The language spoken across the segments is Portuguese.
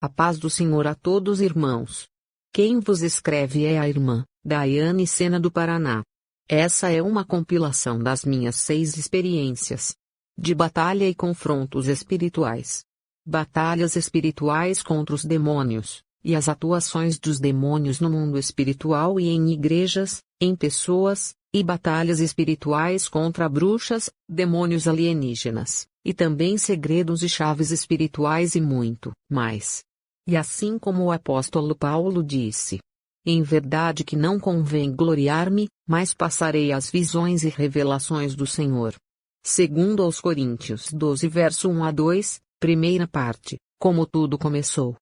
A paz do Senhor a todos, irmãos. Quem vos escreve é a irmã Daiane Sena do Paraná. Essa é uma compilação das minhas 6 experiências de batalha e confrontos espirituais. Batalhas espirituais contra os demônios, e as atuações dos demônios no mundo espiritual e em igrejas, em pessoas, e batalhas espirituais contra bruxas, demônios alienígenas, e também segredos e chaves espirituais e muito mais. E assim como o apóstolo Paulo disse: em verdade que não convém gloriar-me, mas passarei as visões e revelações do Senhor. Segundo aos Coríntios 12 verso 1 a 2, primeira parte, como tudo começou.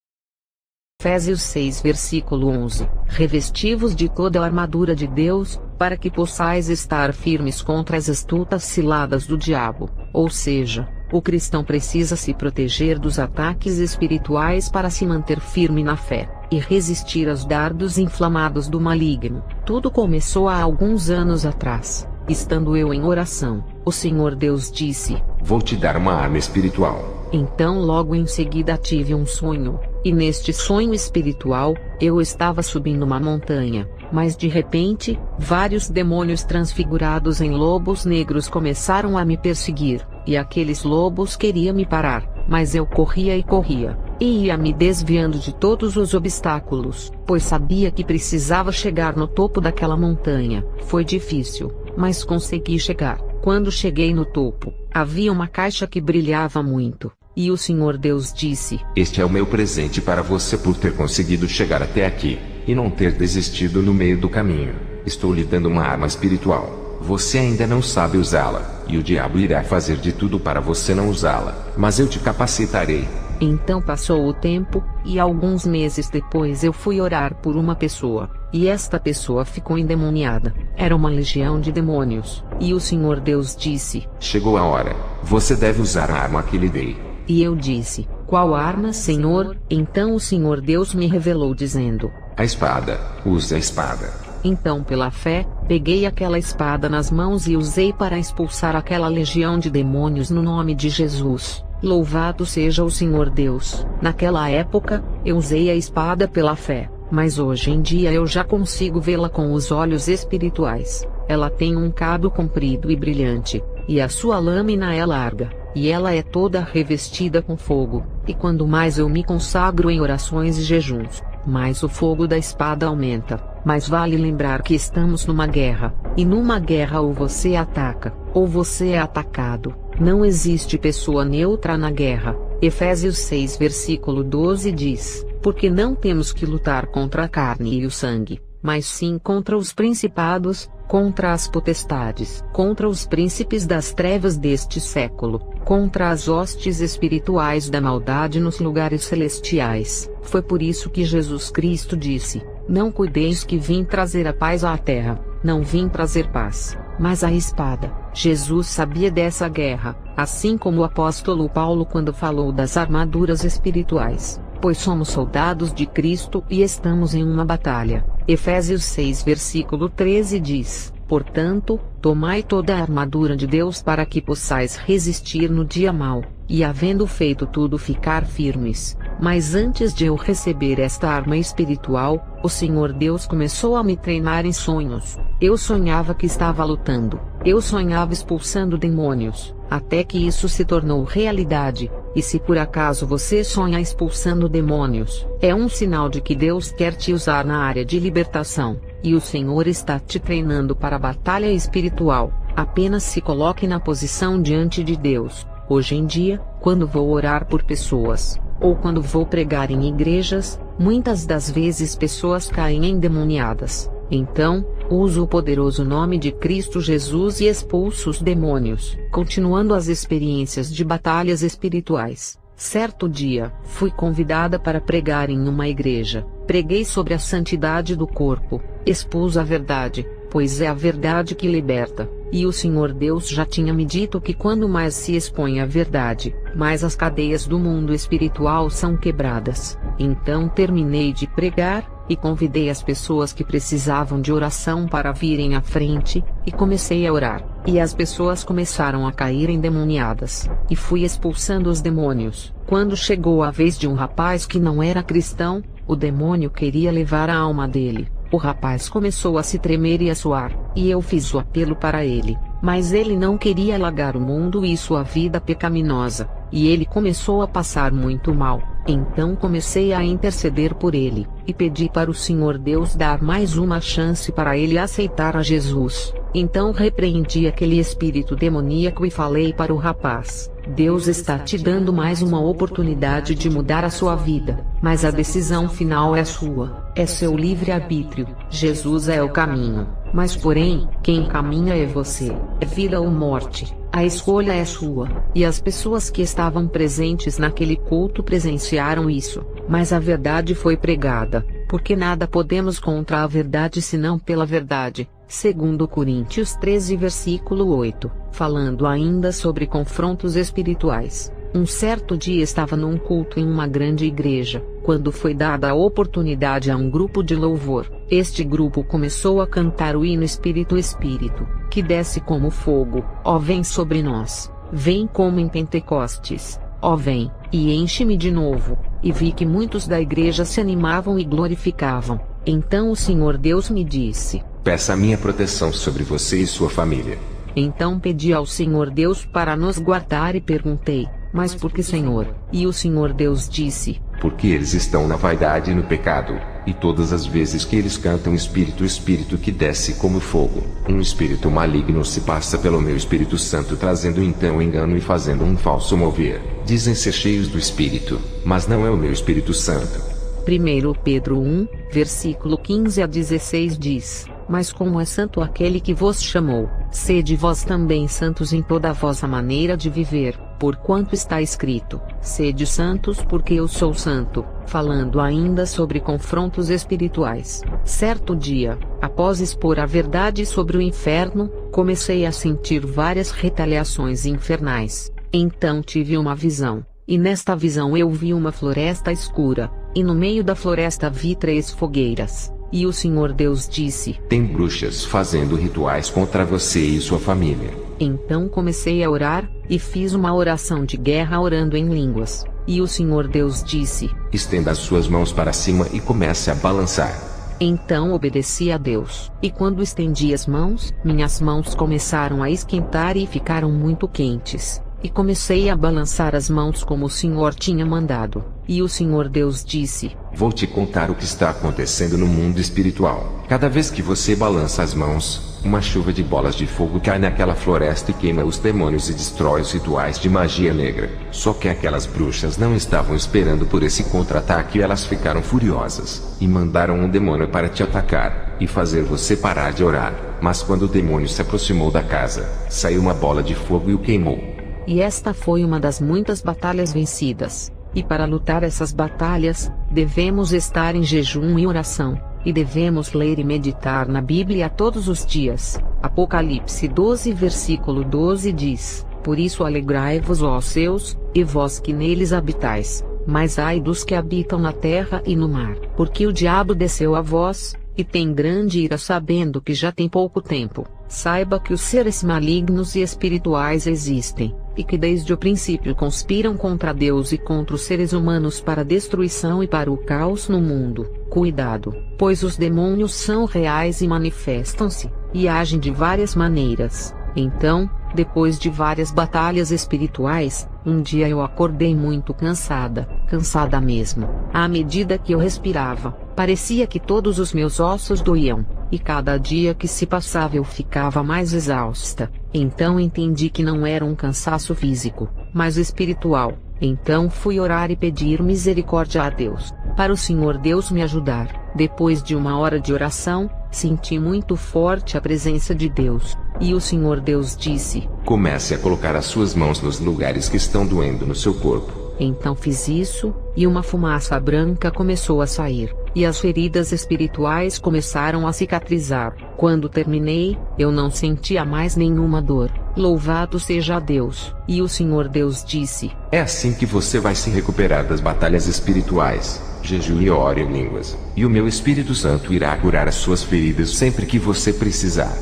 Efésios 6 versículo 11, revesti-vos de toda a armadura de Deus, para que possais estar firmes contra as astutas ciladas do diabo, ou seja, o cristão precisa se proteger dos ataques espirituais para se manter firme na fé, e resistir aos dardos inflamados do maligno. Tudo começou há alguns anos atrás. Estando eu em oração, o Senhor Deus disse: vou te dar uma arma espiritual. Então logo em seguida tive um sonho, e neste sonho espiritual, eu estava subindo uma montanha, mas de repente, vários demônios transfigurados em lobos negros começaram a me perseguir, e aqueles lobos queriam me parar, mas eu corria e corria, e ia me desviando de todos os obstáculos, pois sabia que precisava chegar no topo daquela montanha. Foi difícil, mas consegui chegar. Quando cheguei no topo, havia uma caixa que brilhava muito, e o Senhor Deus disse: este é o meu presente para você por ter conseguido chegar até aqui, e não ter desistido no meio do caminho. Estou lhe dando uma arma espiritual. Você ainda não sabe usá-la, e o diabo irá fazer de tudo para você não usá-la, mas eu te capacitarei. Então passou o tempo, e alguns meses depois eu fui orar por uma pessoa, e esta pessoa ficou endemoniada. Era uma legião de demônios, e o Senhor Deus disse: chegou a hora, você deve usar a arma que lhe dei. E eu disse: qual arma, Senhor? Então o Senhor Deus me revelou dizendo: a espada, use a espada. Então pela fé, peguei aquela espada nas mãos e usei para expulsar aquela legião de demônios no nome de Jesus. Louvado seja o Senhor Deus. Naquela época, eu usei a espada pela fé, mas hoje em dia eu já consigo vê-la com os olhos espirituais. Ela tem um cabo comprido e brilhante, e a sua lâmina é larga, e ela é toda revestida com fogo, e quando mais eu me consagro em orações e jejuns, mais o fogo da espada aumenta. Mas vale lembrar que estamos numa guerra, e numa guerra ou você ataca, ou você é atacado. Não existe pessoa neutra na guerra. Efésios 6 versículo 12 diz: porque não temos que lutar contra a carne e o sangue, mas sim contra os principados, contra as potestades, contra os príncipes das trevas deste século, contra as hostes espirituais da maldade nos lugares celestiais. Foi por isso que Jesus Cristo disse: não cuideis que vim trazer a paz à terra. Não vim trazer paz, mas a espada. Jesus sabia dessa guerra, assim como o apóstolo Paulo quando falou das armaduras espirituais, pois somos soldados de Cristo e estamos em uma batalha. Efésios 6 versículo 13 diz: portanto, tomai toda a armadura de Deus para que possais resistir no dia mau, e havendo feito tudo ficar firmes. Mas antes de eu receber esta arma espiritual, o Senhor Deus começou a me treinar em sonhos. Eu sonhava que estava lutando, eu sonhava expulsando demônios, até que isso se tornou realidade. E se por acaso você sonha expulsando demônios, é um sinal de que Deus quer te usar na área de libertação, e o Senhor está te treinando para a batalha espiritual. Apenas se coloque na posição diante de Deus. Hoje em dia, quando vou orar por pessoas, ou quando vou pregar em igrejas, muitas das vezes pessoas caem endemoniadas. Então, uso o poderoso nome de Cristo Jesus e expulso os demônios. Continuando as experiências de batalhas espirituais. Certo dia, fui convidada para pregar em uma igreja. Preguei sobre a santidade do corpo, expus a verdade, pois é a verdade que liberta. E o Senhor Deus já tinha me dito que quando mais se expõe a verdade, mais as cadeias do mundo espiritual são quebradas. Então terminei de pregar, e convidei as pessoas que precisavam de oração para virem à frente, e comecei a orar, e as pessoas começaram a cair endemoniadas, e fui expulsando os demônios. Quando chegou a vez de um rapaz que não era cristão, o demônio queria levar a alma dele. O rapaz começou a se tremer e a suar, e eu fiz o apelo para ele, mas ele não queria largar o mundo e sua vida pecaminosa, e ele começou a passar muito mal. Então comecei a interceder por ele, e pedi para o Senhor Deus dar mais uma chance para ele aceitar a Jesus. Então repreendi aquele espírito demoníaco e falei para o rapaz: Deus está te dando mais uma oportunidade de mudar a sua vida, mas a decisão final é sua, é seu livre-arbítrio. Jesus é o caminho, mas porém, quem caminha é você, é vida ou morte. A escolha é sua. E as pessoas que estavam presentes naquele culto presenciaram isso, mas a verdade foi pregada, porque nada podemos contra a verdade senão pela verdade. Segundo Coríntios 13 versículo 8, falando ainda sobre confrontos espirituais. Um certo dia estava num culto em uma grande igreja, quando foi dada a oportunidade a um grupo de louvor. Este grupo começou a cantar o hino Espírito Espírito, que desce como fogo, ó vem sobre nós, vem como em Pentecostes, ó vem, e enche-me de novo. E vi que muitos da igreja se animavam e glorificavam. Então o Senhor Deus me disse: peça a minha proteção sobre você e sua família. Então pedi ao Senhor Deus para nos guardar e perguntei: mas por que, Senhor? E o Senhor Deus disse: porque eles estão na vaidade e no pecado, e todas as vezes que eles cantam Espírito Espírito que desce como fogo, um espírito maligno se passa pelo meu Espírito Santo, trazendo então engano e fazendo um falso mover. Dizem ser cheios do Espírito, mas não é o meu Espírito Santo. 1 Pedro 1, versículo 15 a 16 diz: mas como é santo aquele que vos chamou, sede vós também santos em toda a vossa maneira de viver, porquanto está escrito: sede santos porque eu sou santo. Falando ainda sobre confrontos espirituais. Certo dia, após expor a verdade sobre o inferno, comecei a sentir várias retaliações infernais. Então tive uma visão, e nesta visão eu vi uma floresta escura, e no meio da floresta vi 3 fogueiras. E o Senhor Deus disse: tem bruxas fazendo rituais contra você e sua família. Então comecei a orar, e fiz uma oração de guerra orando em línguas. E o Senhor Deus disse: estenda as suas mãos para cima e comece a balançar. Então obedeci a Deus, e quando estendi as mãos, minhas mãos começaram a esquentar e ficaram muito quentes. E comecei a balançar as mãos como o Senhor tinha mandado. E o Senhor Deus disse: vou te contar o que está acontecendo no mundo espiritual. Cada vez que você balança as mãos, uma chuva de bolas de fogo cai naquela floresta e queima os demônios e destrói os rituais de magia negra. Só que aquelas bruxas não estavam esperando por esse contra-ataque e elas ficaram furiosas, e mandaram um demônio para te atacar, e fazer você parar de orar. Mas quando o demônio se aproximou da casa, saiu uma bola de fogo e o queimou. E esta foi uma das muitas batalhas vencidas. E para lutar essas batalhas, devemos estar em jejum e oração, e devemos ler e meditar na Bíblia todos os dias. Apocalipse 12 versículo 12 diz: por isso alegrai-vos, ó céus, e vós que neles habitais, mas ai dos que habitam na terra e no mar, porque o diabo desceu a vós, e tem grande ira sabendo que já tem pouco tempo. Saiba que os seres malignos e espirituais existem, e que desde o princípio conspiram contra Deus e contra os seres humanos para a destruição e para o caos no mundo. Cuidado, pois os demônios são reais e manifestam-se, e agem de várias maneiras. Então, depois de várias batalhas espirituais, um dia eu acordei muito cansada mesmo. À medida que eu respirava, parecia que todos os meus ossos doíam, e cada dia que se passava eu ficava mais exausta. Então entendi que não era um cansaço físico, mas espiritual. Então fui orar e pedir misericórdia a Deus, para o Senhor Deus me ajudar. Depois de uma hora de oração, senti muito forte a presença de Deus, e o Senhor Deus disse: comece a colocar as suas mãos nos lugares que estão doendo no seu corpo. Então fiz isso, e uma fumaça branca começou a sair, e as feridas espirituais começaram a cicatrizar. Quando terminei, eu não sentia mais nenhuma dor. Louvado seja Deus. E o Senhor Deus disse: é assim que você vai se recuperar das batalhas espirituais. jejue e ore em línguas, e o meu Espírito Santo irá curar as suas feridas sempre que você precisar.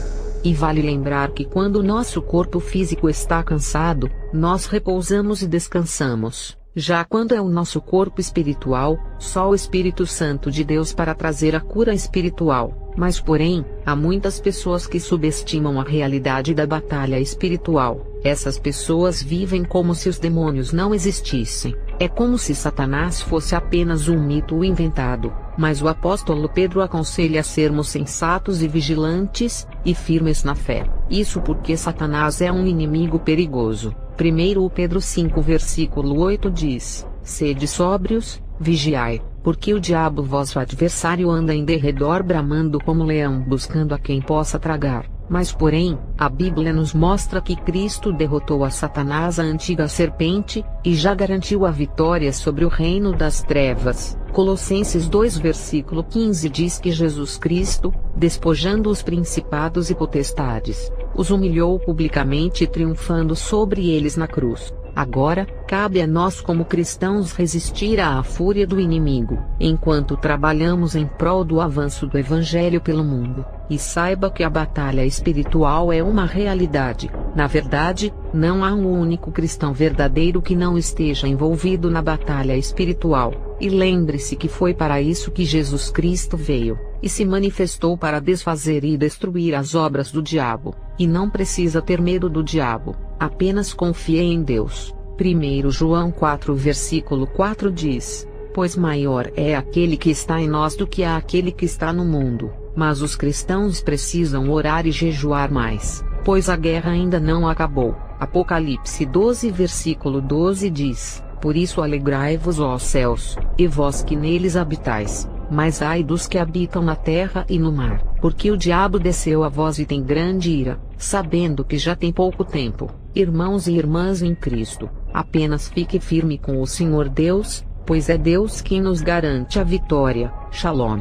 E vale lembrar que quando o nosso corpo físico está cansado, nós repousamos e descansamos. Já quando é o nosso corpo espiritual, só o Espírito Santo de Deus para trazer a cura espiritual. Mas porém, há muitas pessoas que subestimam a realidade da batalha espiritual. Essas pessoas vivem como se os demônios não existissem. É como se Satanás fosse apenas um mito inventado. Mas o apóstolo Pedro aconselha a sermos sensatos e vigilantes, e firmes na fé. Isso porque Satanás é um inimigo perigoso. 1 Pedro 5 versículo 8 diz: Sede sóbrios, vigiai, porque o diabo vosso adversário anda em derredor bramando como leão buscando a quem possa tragar. Mas porém, a Bíblia nos mostra que Cristo derrotou a Satanás, a antiga serpente, e já garantiu a vitória sobre o reino das trevas. Colossenses 2 versículo 15 diz que Jesus Cristo, despojando os principados e potestades, os humilhou publicamente triunfando sobre eles na cruz. Agora, cabe a nós como cristãos resistir à fúria do inimigo, enquanto trabalhamos em prol do avanço do Evangelho pelo mundo. E saiba que a batalha espiritual é uma realidade. Na verdade, não há um único cristão verdadeiro que não esteja envolvido na batalha espiritual. E lembre-se que foi para isso que Jesus Cristo veio, e se manifestou para desfazer e destruir as obras do diabo. E não precisa ter medo do diabo, apenas confie em Deus. 1 João 4 versículo 4 diz: Pois maior é aquele que está em nós do que aquele que está no mundo. Mas os cristãos precisam orar e jejuar mais, pois a guerra ainda não acabou. Apocalipse 12 versículo 12 diz: Por isso alegrai-vos, ó céus, e vós que neles habitais. Mas ai dos que habitam na terra e no mar, porque o diabo desceu a vós e tem grande ira, sabendo que já tem pouco tempo. Irmãos e irmãs em Cristo, apenas fique firme com o Senhor Deus, pois é Deus quem nos garante a vitória. Shalom.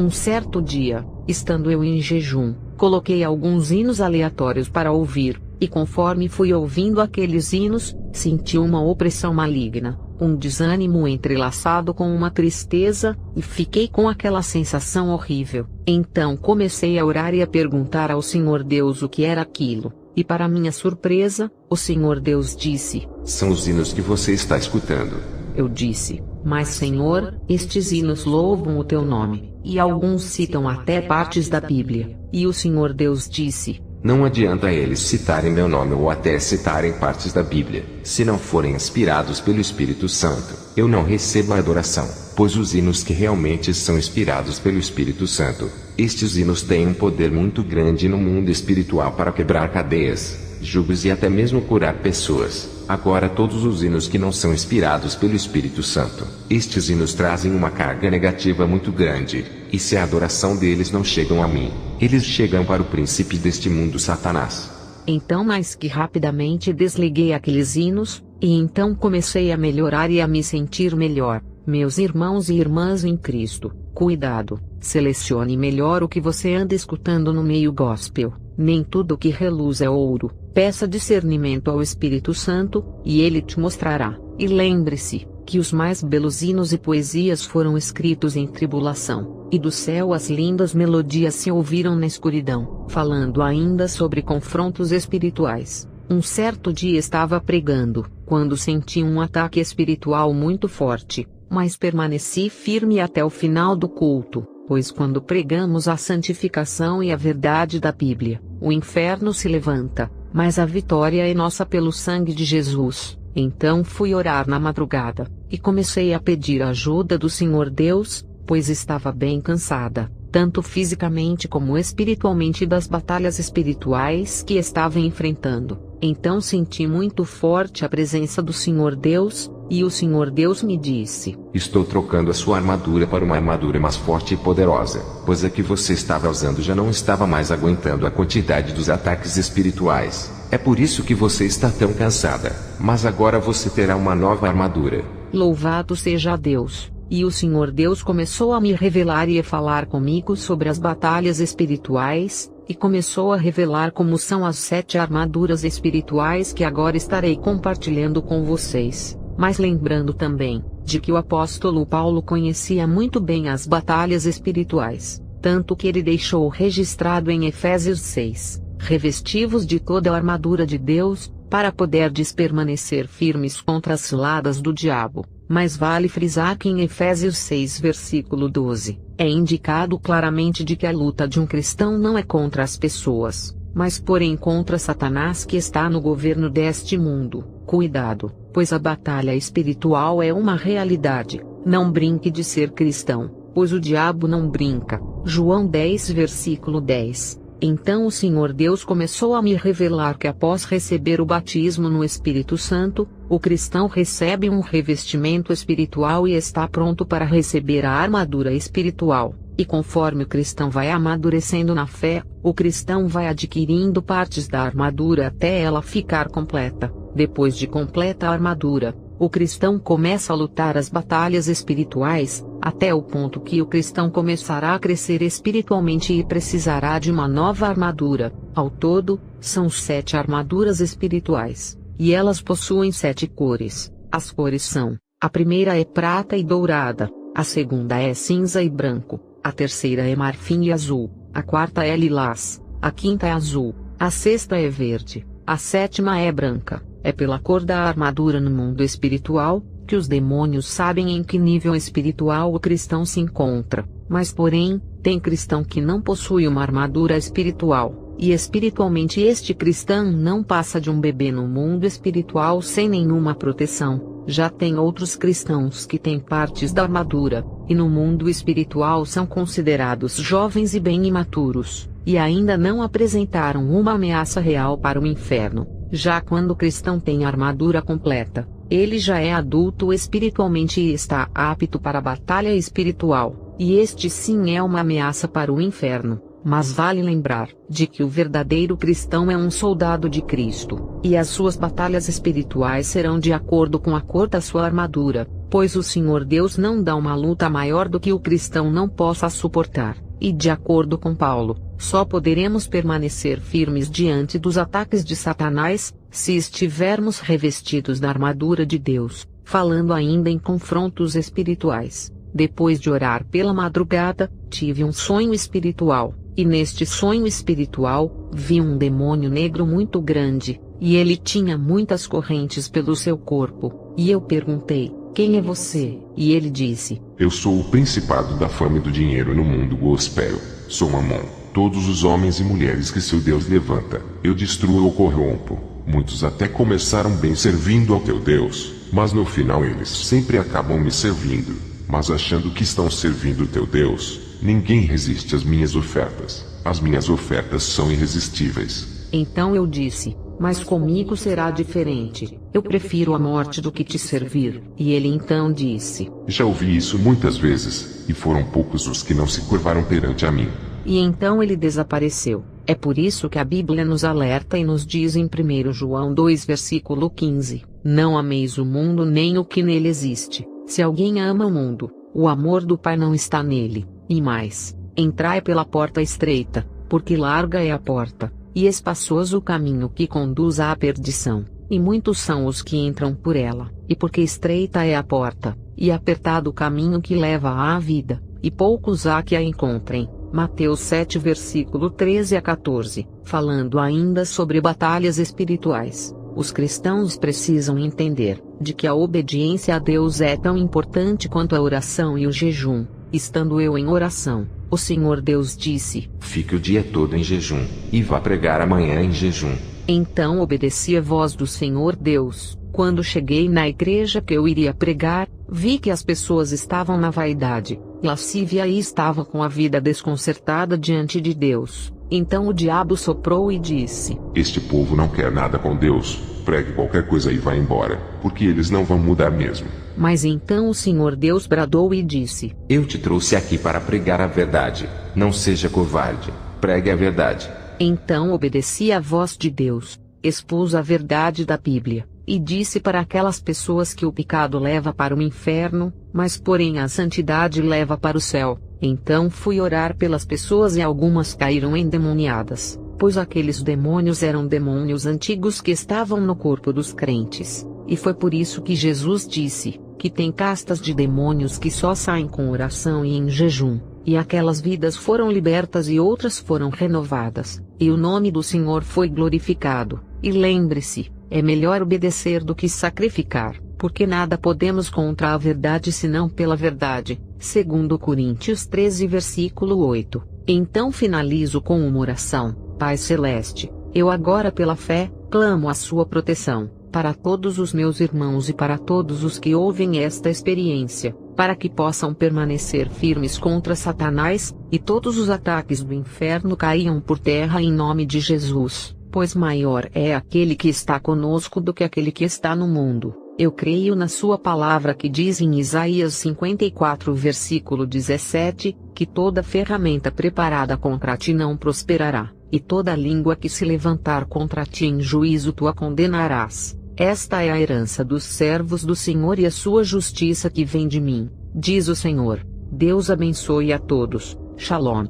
Um certo dia, estando eu em jejum, coloquei alguns hinos aleatórios para ouvir, e conforme fui ouvindo aqueles hinos, senti uma opressão maligna, um desânimo entrelaçado com uma tristeza, e fiquei com aquela sensação horrível. Então comecei a orar e a perguntar ao Senhor Deus o que era aquilo, e para minha surpresa, o Senhor Deus disse: São os hinos que você está escutando. Eu disse: Mas Senhor, estes hinos louvam o teu nome, e alguns citam até partes da Bíblia. E o Senhor Deus disse: Não adianta eles citarem meu nome ou até citarem partes da Bíblia, se não forem inspirados pelo Espírito Santo. Eu não recebo a adoração, pois os hinos que realmente são inspirados pelo Espírito Santo, estes hinos têm um poder muito grande no mundo espiritual para quebrar cadeias, julgos e até mesmo curar pessoas. Agora todos os hinos que não são inspirados pelo Espírito Santo, estes hinos trazem uma carga negativa muito grande, e se a adoração deles não chegam a mim, eles chegam para o príncipe deste mundo, Satanás. Então mais que rapidamente desliguei aqueles hinos, e então comecei a melhorar e a me sentir melhor. Meus irmãos e irmãs em Cristo, cuidado, selecione melhor o que você anda escutando no meio gospel. Nem tudo que reluz é ouro. Peça discernimento ao Espírito Santo, e ele te mostrará. E lembre-se, que os mais belos hinos e poesias foram escritos em tribulação, e do céu as lindas melodias se ouviram na escuridão. Falando ainda sobre confrontos espirituais. Um certo dia estava pregando, quando senti um ataque espiritual muito forte, mas permaneci firme até o final do culto. Pois quando pregamos a santificação e a verdade da Bíblia, o inferno se levanta, mas a vitória é nossa pelo sangue de Jesus. Então fui orar na madrugada, e comecei a pedir a ajuda do Senhor Deus, pois estava bem cansada, tanto fisicamente como espiritualmente das batalhas espirituais que estava enfrentando. Então senti muito forte a presença do Senhor Deus, e o Senhor Deus me disse: Estou trocando a sua armadura para uma armadura mais forte e poderosa, pois a que você estava usando já não estava mais aguentando a quantidade dos ataques espirituais. É por isso que você está tão cansada, mas agora você terá uma nova armadura. Louvado seja Deus! E o Senhor Deus começou a me revelar e a falar comigo sobre as batalhas espirituais, e começou a revelar como são as 7 armaduras espirituais que agora estarei compartilhando com vocês. mas lembrando também, de que o apóstolo Paulo conhecia muito bem as batalhas espirituais, tanto que ele deixou registrado em Efésios 6, revesti-vos de toda a armadura de Deus, para poderdes permanecer firmes contra as ciladas do diabo. Mas vale frisar que em Efésios 6 versículo 12, é indicado claramente de que a luta de um cristão não é contra as pessoas, mas porém contra Satanás que está no governo deste mundo. Cuidado, pois a batalha espiritual é uma realidade. Não brinque de ser cristão, pois o diabo não brinca. João 10 versículo 10. Então o Senhor Deus começou a me revelar que após receber o batismo no Espírito Santo, o cristão recebe um revestimento espiritual e está pronto para receber a armadura espiritual. E conforme o cristão vai amadurecendo na fé, o cristão vai adquirindo partes da armadura até ela ficar completa. Depois de completa a armadura, o cristão começa a lutar as batalhas espirituais, até o ponto que o cristão começará a crescer espiritualmente e precisará de uma nova armadura. Ao todo, são 7 armaduras espirituais, e elas possuem 7 cores. As cores são: a primeira é prata e dourada, a segunda é cinza e branco, a terceira é marfim e azul, a quarta é lilás, a quinta é azul, a sexta é verde, a sétima é branca. É pela cor da armadura no mundo espiritual, que os demônios sabem em que nível espiritual o cristão se encontra. Mas porém, tem cristão que não possui uma armadura espiritual, e espiritualmente este cristão não passa de um bebê no mundo espiritual sem nenhuma proteção. Já tem outros cristãos que têm partes da armadura, e no mundo espiritual são considerados jovens e bem imaturos, e ainda não apresentaram uma ameaça real para o inferno. Já quando o cristão tem a armadura completa, ele já é adulto espiritualmente e está apto para a batalha espiritual, e este sim é uma ameaça para o inferno. Mas vale lembrar, de que o verdadeiro cristão é um soldado de Cristo, e as suas batalhas espirituais serão de acordo com a cor da sua armadura, pois o Senhor Deus não dá uma luta maior do que o cristão não possa suportar, e de acordo com Paulo, só poderemos permanecer firmes diante dos ataques de Satanás, se estivermos revestidos da armadura de Deus. Falando ainda em confrontos espirituais, depois de orar pela madrugada, tive um sonho espiritual, e neste sonho espiritual, vi um demônio negro muito grande, e ele tinha muitas correntes pelo seu corpo, e eu perguntei: quem é você? E ele disse: eu sou o principado da fama e do dinheiro no mundo gospel, sou Mamon. Todos os homens e mulheres que seu Deus levanta, eu destruo ou corrompo. Muitos até começaram bem servindo ao teu Deus, mas no final eles sempre acabam me servindo. Mas achando que estão servindo o teu Deus, ninguém resiste às minhas ofertas. As minhas ofertas são irresistíveis. Então eu disse: mas comigo será diferente. Eu prefiro a morte do que te servir. E ele então disse: já ouvi isso muitas vezes, e foram poucos os que não se curvaram perante a mim. E então ele desapareceu. É por isso que a Bíblia nos alerta e nos diz em 1 João 2 versículo 15, não ameis o mundo nem o que nele existe. Se alguém ama o mundo, o amor do Pai não está nele. E mais, entrai pela porta estreita, porque larga é a porta, e espaçoso o caminho que conduz à perdição, e muitos são os que entram por ela, e porque estreita é a porta, e apertado o caminho que leva à vida, e poucos há que a encontrem. Mateus 7 versículo 13 a 14, falando ainda sobre batalhas espirituais. Os cristãos precisam entender, de que a obediência a Deus é tão importante quanto a oração e o jejum. Estando eu em oração, o Senhor Deus disse: fique o dia todo em jejum, e vá pregar amanhã em jejum. Então obedeci a voz do Senhor Deus. Quando cheguei na igreja que eu iria pregar, vi que as pessoas estavam na vaidade, lascívia e estavam com a vida desconcertada diante de Deus. Então o diabo soprou e disse: este povo não quer nada com Deus, pregue qualquer coisa e vá embora, porque eles não vão mudar mesmo. Mas então o Senhor Deus bradou e disse: eu te trouxe aqui para pregar a verdade, não seja covarde, pregue a verdade. Então obedeci à voz de Deus, expus a verdade da Bíblia, e disse para aquelas pessoas que o pecado leva para o inferno, mas porém a santidade leva para o céu. Então fui orar pelas pessoas e algumas caíram endemoniadas, pois aqueles demônios eram demônios antigos que estavam no corpo dos crentes, E foi por isso que Jesus disse, que tem castas de demônios que só saem com oração e em jejum, e aquelas vidas foram libertas e outras foram renovadas, e o nome do Senhor foi glorificado. E lembre-se, é melhor obedecer do que sacrificar, porque nada podemos contra a verdade senão pela verdade, segundo Coríntios 13 versículo 8. Então finalizo com uma oração. Pai Celeste, eu agora pela fé, clamo a sua proteção, para todos os meus irmãos e para todos os que ouvem esta experiência, para que possam permanecer firmes contra Satanás, e todos os ataques do inferno caiam por terra em nome de Jesus, pois maior é aquele que está conosco do que aquele que está no mundo. Eu creio na sua palavra que diz em Isaías 54 versículo 17, que toda ferramenta preparada contra ti não prosperará, e toda língua que se levantar contra ti em juízo tu a condenarás. Esta é a herança dos servos do Senhor e a sua justiça que vem de mim, diz o Senhor. Deus abençoe a todos. Shalom.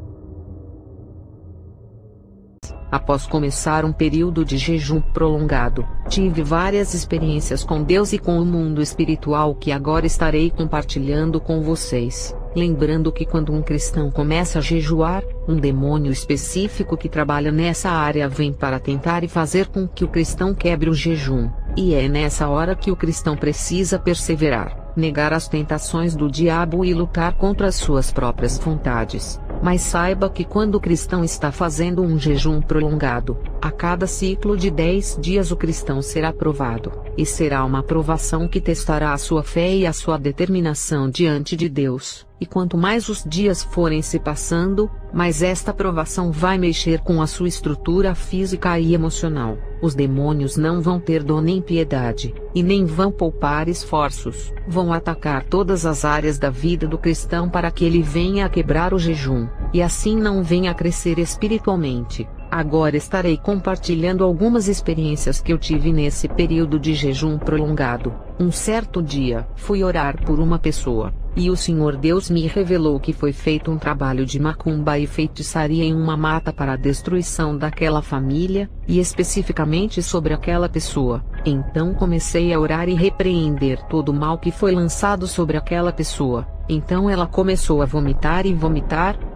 Após começar um período de jejum prolongado, tive várias experiências com Deus e com o mundo espiritual que agora estarei compartilhando com vocês. Lembrando que quando um cristão começa a jejuar, um demônio específico que trabalha nessa área vem para tentar e fazer com que o cristão quebre o jejum, e é nessa hora que o cristão precisa perseverar, negar as tentações do diabo e lutar contra as suas próprias vontades. Mas saiba que quando o cristão está fazendo um jejum prolongado, a cada ciclo de 10 dias o cristão será provado, e será uma provação que testará a sua fé e a sua determinação diante de Deus. E quanto mais os dias forem se passando, mais esta provação vai mexer com a sua estrutura física e emocional. Os demônios não vão ter dó nem piedade, e nem vão poupar esforços. Vão atacar todas as áreas da vida do cristão para que ele venha a quebrar o jejum, e assim não venha a crescer espiritualmente. Agora estarei compartilhando algumas experiências que eu tive nesse período de jejum prolongado. Um certo dia, fui orar por uma pessoa, e o Senhor Deus me revelou que foi feito um trabalho de macumba e feitiçaria em uma mata para a destruição daquela família, e especificamente sobre aquela pessoa. Então comecei a orar e repreender todo o mal que foi lançado sobre aquela pessoa. Então ela começou a vomitar,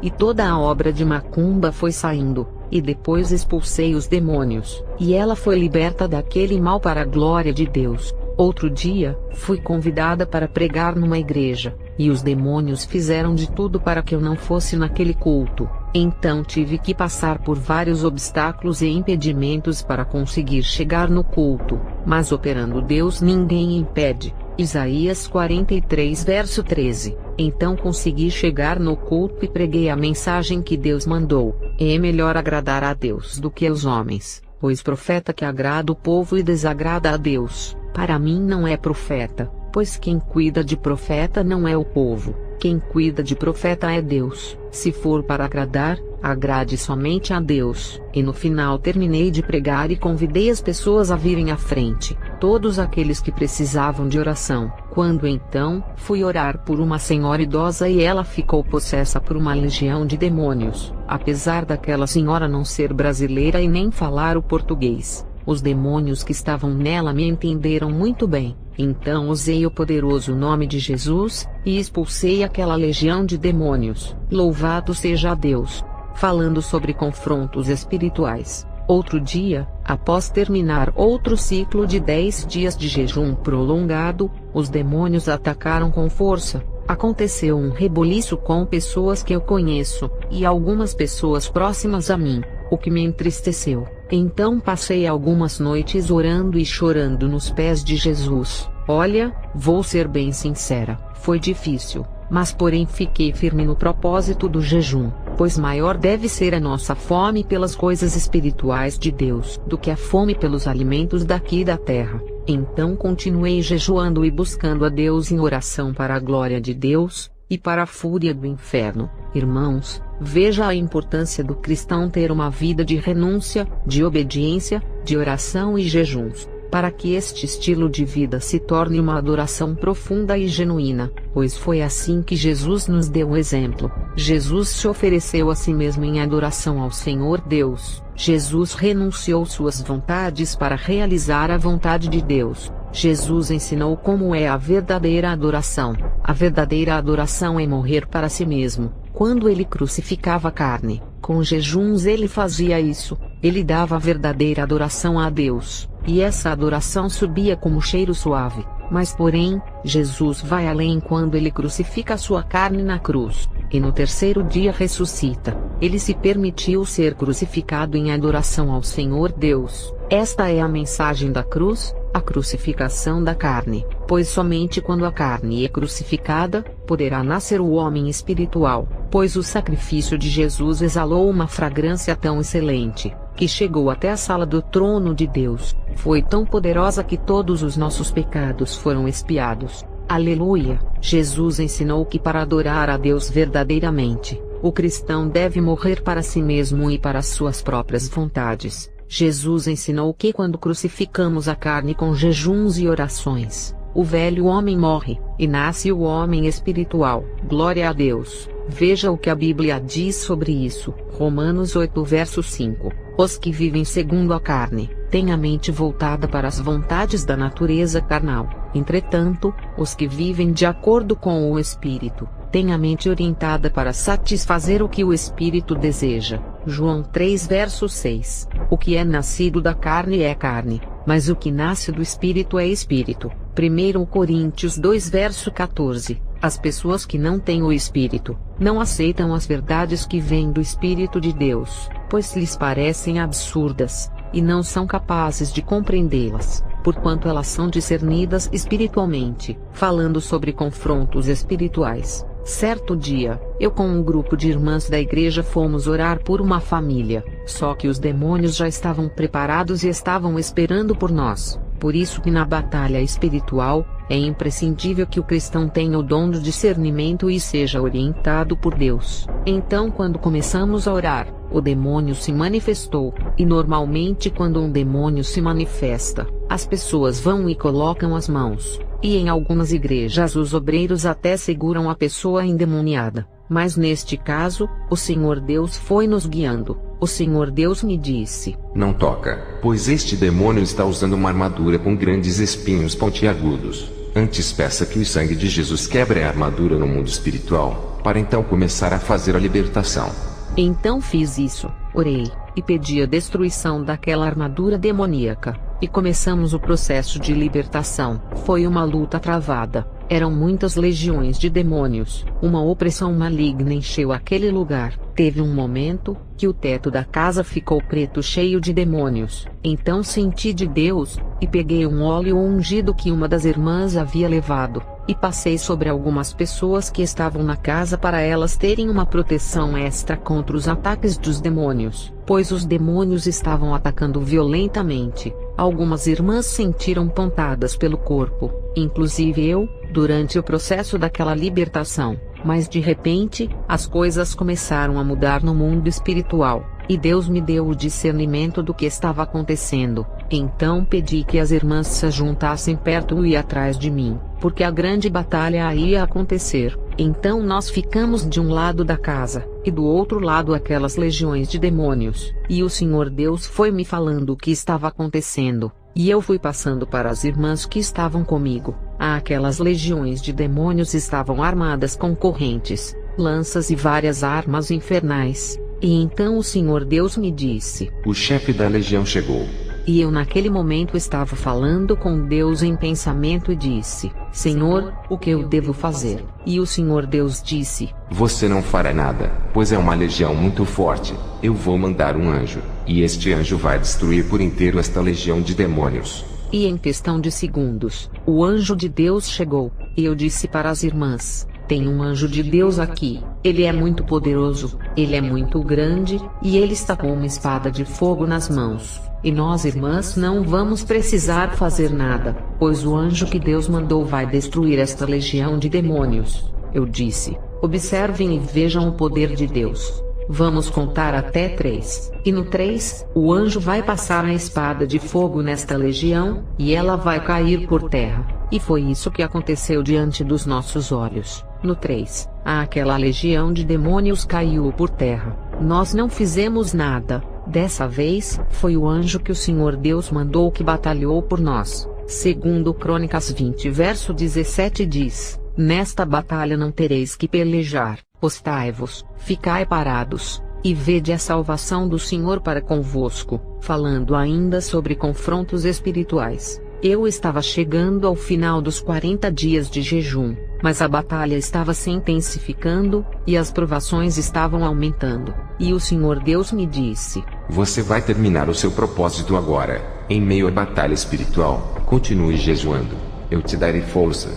e toda a obra de macumba foi saindo. E depois expulsei os demônios, e ela foi liberta daquele mal para a glória de Deus. Outro dia, fui convidada para pregar numa igreja, e os demônios fizeram de tudo para que eu não fosse naquele culto. Então tive que passar por vários obstáculos e impedimentos para conseguir chegar no culto, mas operando Deus ninguém impede. Isaías 43 verso 13. Então consegui chegar no culto e preguei a mensagem que Deus mandou. É melhor agradar a Deus do que aos homens, pois profeta que agrada o povo e desagrada a Deus, para mim não é profeta, pois quem cuida de profeta não é o povo, quem cuida de profeta é Deus. Se for para agradar, agrade somente a Deus. E no final terminei de pregar e convidei as pessoas a virem à frente, todos aqueles que precisavam de oração. Quando então, fui orar por uma senhora idosa e ela ficou possessa por uma legião de demônios. Apesar daquela senhora não ser brasileira e nem falar o português, os demônios que estavam nela me entenderam muito bem. Então usei o poderoso nome de Jesus, e expulsei aquela legião de demônios. Louvado seja Deus! Falando sobre confrontos espirituais. Outro dia, após terminar outro ciclo de 10 dias de jejum prolongado, os demônios atacaram com força. Aconteceu um reboliço com pessoas que eu conheço, e algumas pessoas próximas a mim, o que me entristeceu. Então passei algumas noites orando e chorando nos pés de Jesus. Olha, vou ser bem sincera, foi difícil, mas porém fiquei firme no propósito do jejum, pois maior deve ser a nossa fome pelas coisas espirituais de Deus do que a fome pelos alimentos daqui da terra. Então continuei jejuando e buscando a Deus em oração para a glória de Deus, e para a fúria do inferno. Irmãos, veja a importância do cristão ter uma vida de renúncia, de obediência, de oração e jejuns, para que este estilo de vida se torne uma adoração profunda e genuína. pois foi assim que Jesus nos deu o exemplo. Jesus se ofereceu a si mesmo em adoração ao Senhor Deus. Jesus renunciou suas vontades para realizar a vontade de Deus. Jesus ensinou como é a verdadeira adoração. A verdadeira adoração é morrer para si mesmo. Quando ele crucificava a carne, com jejuns ele fazia isso. Ele dava a verdadeira adoração a Deus, e essa adoração subia como cheiro suave. Mas porém, Jesus vai além quando ele crucifica a sua carne na cruz, e no terceiro dia ressuscita. Ele se permitiu ser crucificado em adoração ao Senhor Deus. Esta é a mensagem da cruz, a crucificação da carne, pois somente quando a carne é crucificada, poderá nascer o homem espiritual, pois o sacrifício de Jesus exalou uma fragrância tão excelente, que chegou até a sala do trono de Deus. Foi tão poderosa que todos os nossos pecados foram expiados. Aleluia! Jesus ensinou que para adorar a Deus verdadeiramente, o cristão deve morrer para si mesmo e para suas próprias vontades. Jesus ensinou que quando crucificamos a carne com jejuns e orações, o velho homem morre, e nasce o homem espiritual. Glória a Deus! Veja o que a Bíblia diz sobre isso. Romanos 8 verso 5. Os que vivem segundo a carne, têm a mente voltada para as vontades da natureza carnal. Entretanto, os que vivem de acordo com o Espírito, têm a mente orientada para satisfazer o que o Espírito deseja. João 3 verso 6. O que é nascido da carne é carne, mas o que nasce do Espírito é Espírito. 1 Coríntios 2 verso 14. As pessoas que não têm o Espírito, não aceitam as verdades que vêm do Espírito de Deus, pois lhes parecem absurdas, e não são capazes de compreendê-las, porquanto elas são discernidas espiritualmente. Falando sobre confrontos espirituais, certo dia, eu com um grupo de irmãs da igreja fomos orar por uma família, só que os demônios já estavam preparados e estavam esperando por nós. Por isso que na batalha espiritual, é imprescindível que o cristão tenha o dom do discernimento e seja orientado por Deus. Então quando começamos a orar, o demônio se manifestou, e normalmente quando um demônio se manifesta, as pessoas vão e colocam as mãos, e em algumas igrejas os obreiros até seguram a pessoa endemoniada. Mas neste caso, o Senhor Deus foi nos guiando. O Senhor Deus me disse: não toca, pois este demônio está usando uma armadura com grandes espinhos pontiagudos. Antes peça que o sangue de Jesus quebre a armadura no mundo espiritual, para então começar a fazer a libertação. Então fiz isso, orei, e pedi a destruição daquela armadura demoníaca, e começamos o processo de libertação. Foi uma luta travada. Eram muitas legiões de demônios. Uma opressão maligna encheu aquele lugar. Teve um momento que o teto da casa ficou preto, cheio de demônios. Então senti de Deus, e peguei um óleo ungido que uma das irmãs havia levado, e passei sobre algumas pessoas que estavam na casa para elas terem uma proteção extra contra os ataques dos demônios, pois os demônios estavam atacando violentamente. Algumas irmãs sentiram pontadas pelo corpo, inclusive eu, durante o processo daquela libertação. Mas de repente, as coisas começaram a mudar no mundo espiritual, e Deus me deu o discernimento do que estava acontecendo. Então pedi que as irmãs se juntassem perto e atrás de mim, porque a grande batalha ia acontecer. Então nós ficamos de um lado da casa, e do outro lado aquelas legiões de demônios, e o Senhor Deus foi me falando o que estava acontecendo, e eu fui passando para as irmãs que estavam comigo. Aquelas legiões de demônios estavam armadas com correntes, lanças e várias armas infernais. E então o Senhor Deus me disse: o chefe da legião chegou. E eu naquele momento estava falando com Deus em pensamento e disse: Senhor, o que eu devo fazer? E o Senhor Deus disse: você não fará nada, pois é uma legião muito forte. Eu vou mandar um anjo, e este anjo vai destruir por inteiro esta legião de demônios. E em questão de segundos, o anjo de Deus chegou, e eu disse para as irmãs: tem um anjo de Deus aqui. Ele é muito poderoso, ele é muito grande, e ele está com uma espada de fogo nas mãos. E nós, irmãs, não vamos precisar fazer nada, pois o anjo que Deus mandou vai destruir esta legião de demônios. Eu disse: observem e vejam o poder de Deus. Vamos contar até 3. E no 3, o anjo vai passar a espada de fogo nesta legião, e ela vai cair por terra. E foi isso que aconteceu diante dos nossos olhos. No 3, aquela legião de demônios caiu por terra. Nós não fizemos nada. Dessa vez, foi o anjo que o Senhor Deus mandou que batalhou por nós. Segundo Crônicas 20 verso 17 diz: nesta batalha não tereis que pelejar, postai-vos, ficai parados, e vede a salvação do Senhor para convosco. Falando ainda sobre confrontos espirituais, eu estava chegando ao final dos 40 dias de jejum, mas a batalha estava se intensificando, e as provações estavam aumentando, e o Senhor Deus me disse: você vai terminar o seu propósito agora. Em meio à batalha espiritual, continue jejuando. Eu te darei força.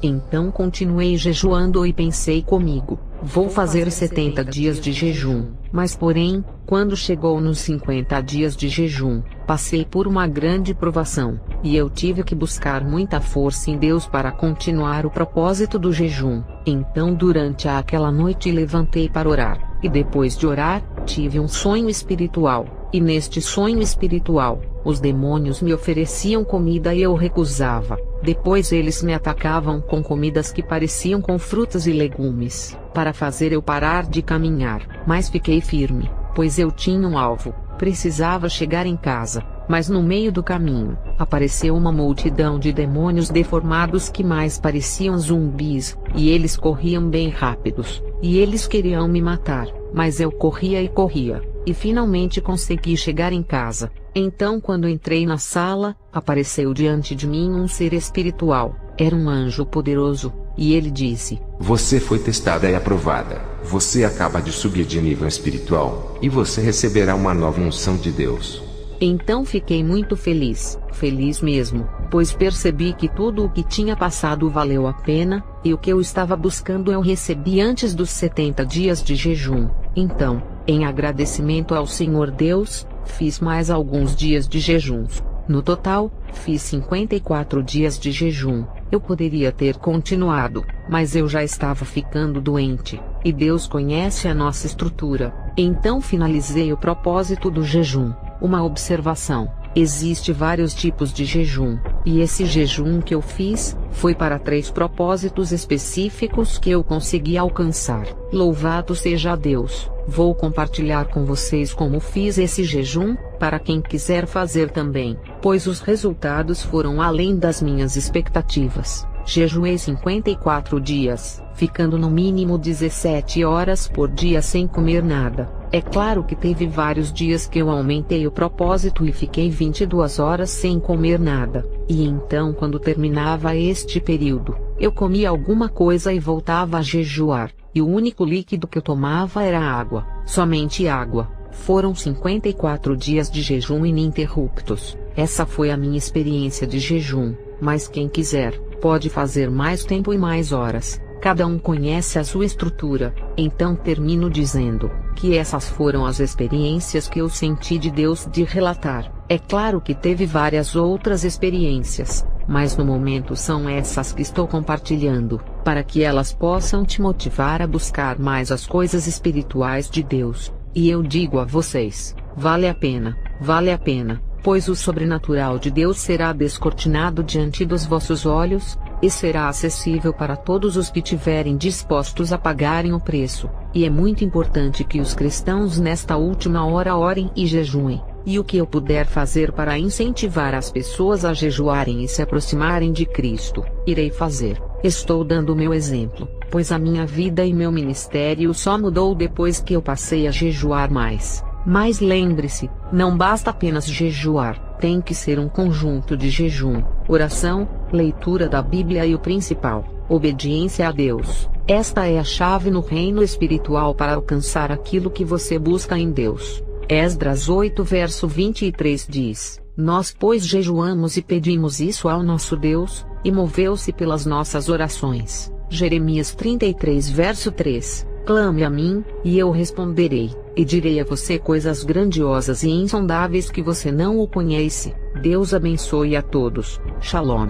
Então continuei jejuando e pensei comigo: vou fazer 70 dias de jejum. Mas porém, quando chegou nos 50 dias de jejum, passei por uma grande provação, e eu tive que buscar muita força em Deus para continuar o propósito do jejum. Então durante aquela noite levantei para orar, e depois de orar, tive um sonho espiritual, e neste sonho espiritual, os demônios me ofereciam comida e eu recusava. Depois eles me atacavam com comidas que pareciam com frutas e legumes, para fazer eu parar de caminhar. Mas fiquei firme, pois eu tinha um alvo, precisava chegar em casa. Mas no meio do caminho, apareceu uma multidão de demônios deformados que mais pareciam zumbis, e eles corriam bem rápidos, e eles queriam me matar, mas eu corria e corria, e finalmente consegui chegar em casa. Então quando entrei na sala, apareceu diante de mim um ser espiritual, era um anjo poderoso, e ele disse: você foi testada e aprovada, você acaba de subir de nível espiritual, e você receberá uma nova unção de Deus. Então fiquei muito feliz, feliz mesmo, pois percebi que tudo o que tinha passado valeu a pena, e o que eu estava buscando eu recebi antes dos 70 dias de jejum. Então, em agradecimento ao Senhor Deus, fiz mais alguns dias de jejuns. No total, fiz 54 dias de jejum. Eu poderia ter continuado, mas eu já estava ficando doente, e Deus conhece a nossa estrutura. Então finalizei o propósito do jejum. Uma observação: existe vários tipos de jejum, e esse jejum que eu fiz, foi para 3 propósitos específicos que eu consegui alcançar. Louvado seja Deus! Vou compartilhar com vocês como fiz esse jejum, para quem quiser fazer também, pois os resultados foram além das minhas expectativas. Jejuei 54 dias, ficando no mínimo 17 horas por dia sem comer nada. É claro que teve vários dias que eu aumentei o propósito e fiquei 22 horas sem comer nada. E então quando terminava este período, eu comia alguma coisa e voltava a jejuar. E o único líquido que eu tomava era água, somente água. Foram 54 dias de jejum ininterruptos. Essa foi a minha experiência de jejum, mas quem quiser, pode fazer mais tempo e mais horas. Cada um conhece a sua estrutura. Então termino dizendo que essas foram as experiências que eu senti de Deus de relatar. É claro que teve várias outras experiências, mas no momento são essas que estou compartilhando, para que elas possam te motivar a buscar mais as coisas espirituais de Deus. E eu digo a vocês, vale a pena, pois o sobrenatural de Deus será descortinado diante dos vossos olhos, e será acessível para todos os que tiverem dispostos a pagarem o preço. E é muito importante que os cristãos nesta última hora orem e jejuem. E o que eu puder fazer para incentivar as pessoas a jejuarem e se aproximarem de Cristo, irei fazer. Estou dando o meu exemplo, pois a minha vida e meu ministério só mudou depois que eu passei a jejuar mais. Mas lembre-se, não basta apenas jejuar, tem que ser um conjunto de jejum, oração, leitura da Bíblia e o principal, obediência a Deus. Esta é a chave no reino espiritual para alcançar aquilo que você busca em Deus. Esdras 8 verso 23 diz: nós pois jejuamos e pedimos isso ao nosso Deus, e moveu-se pelas nossas orações. Jeremias 33 verso 3: clame a mim, e eu responderei, e direi a você coisas grandiosas e insondáveis que você não o conhece. Deus abençoe a todos. Shalom.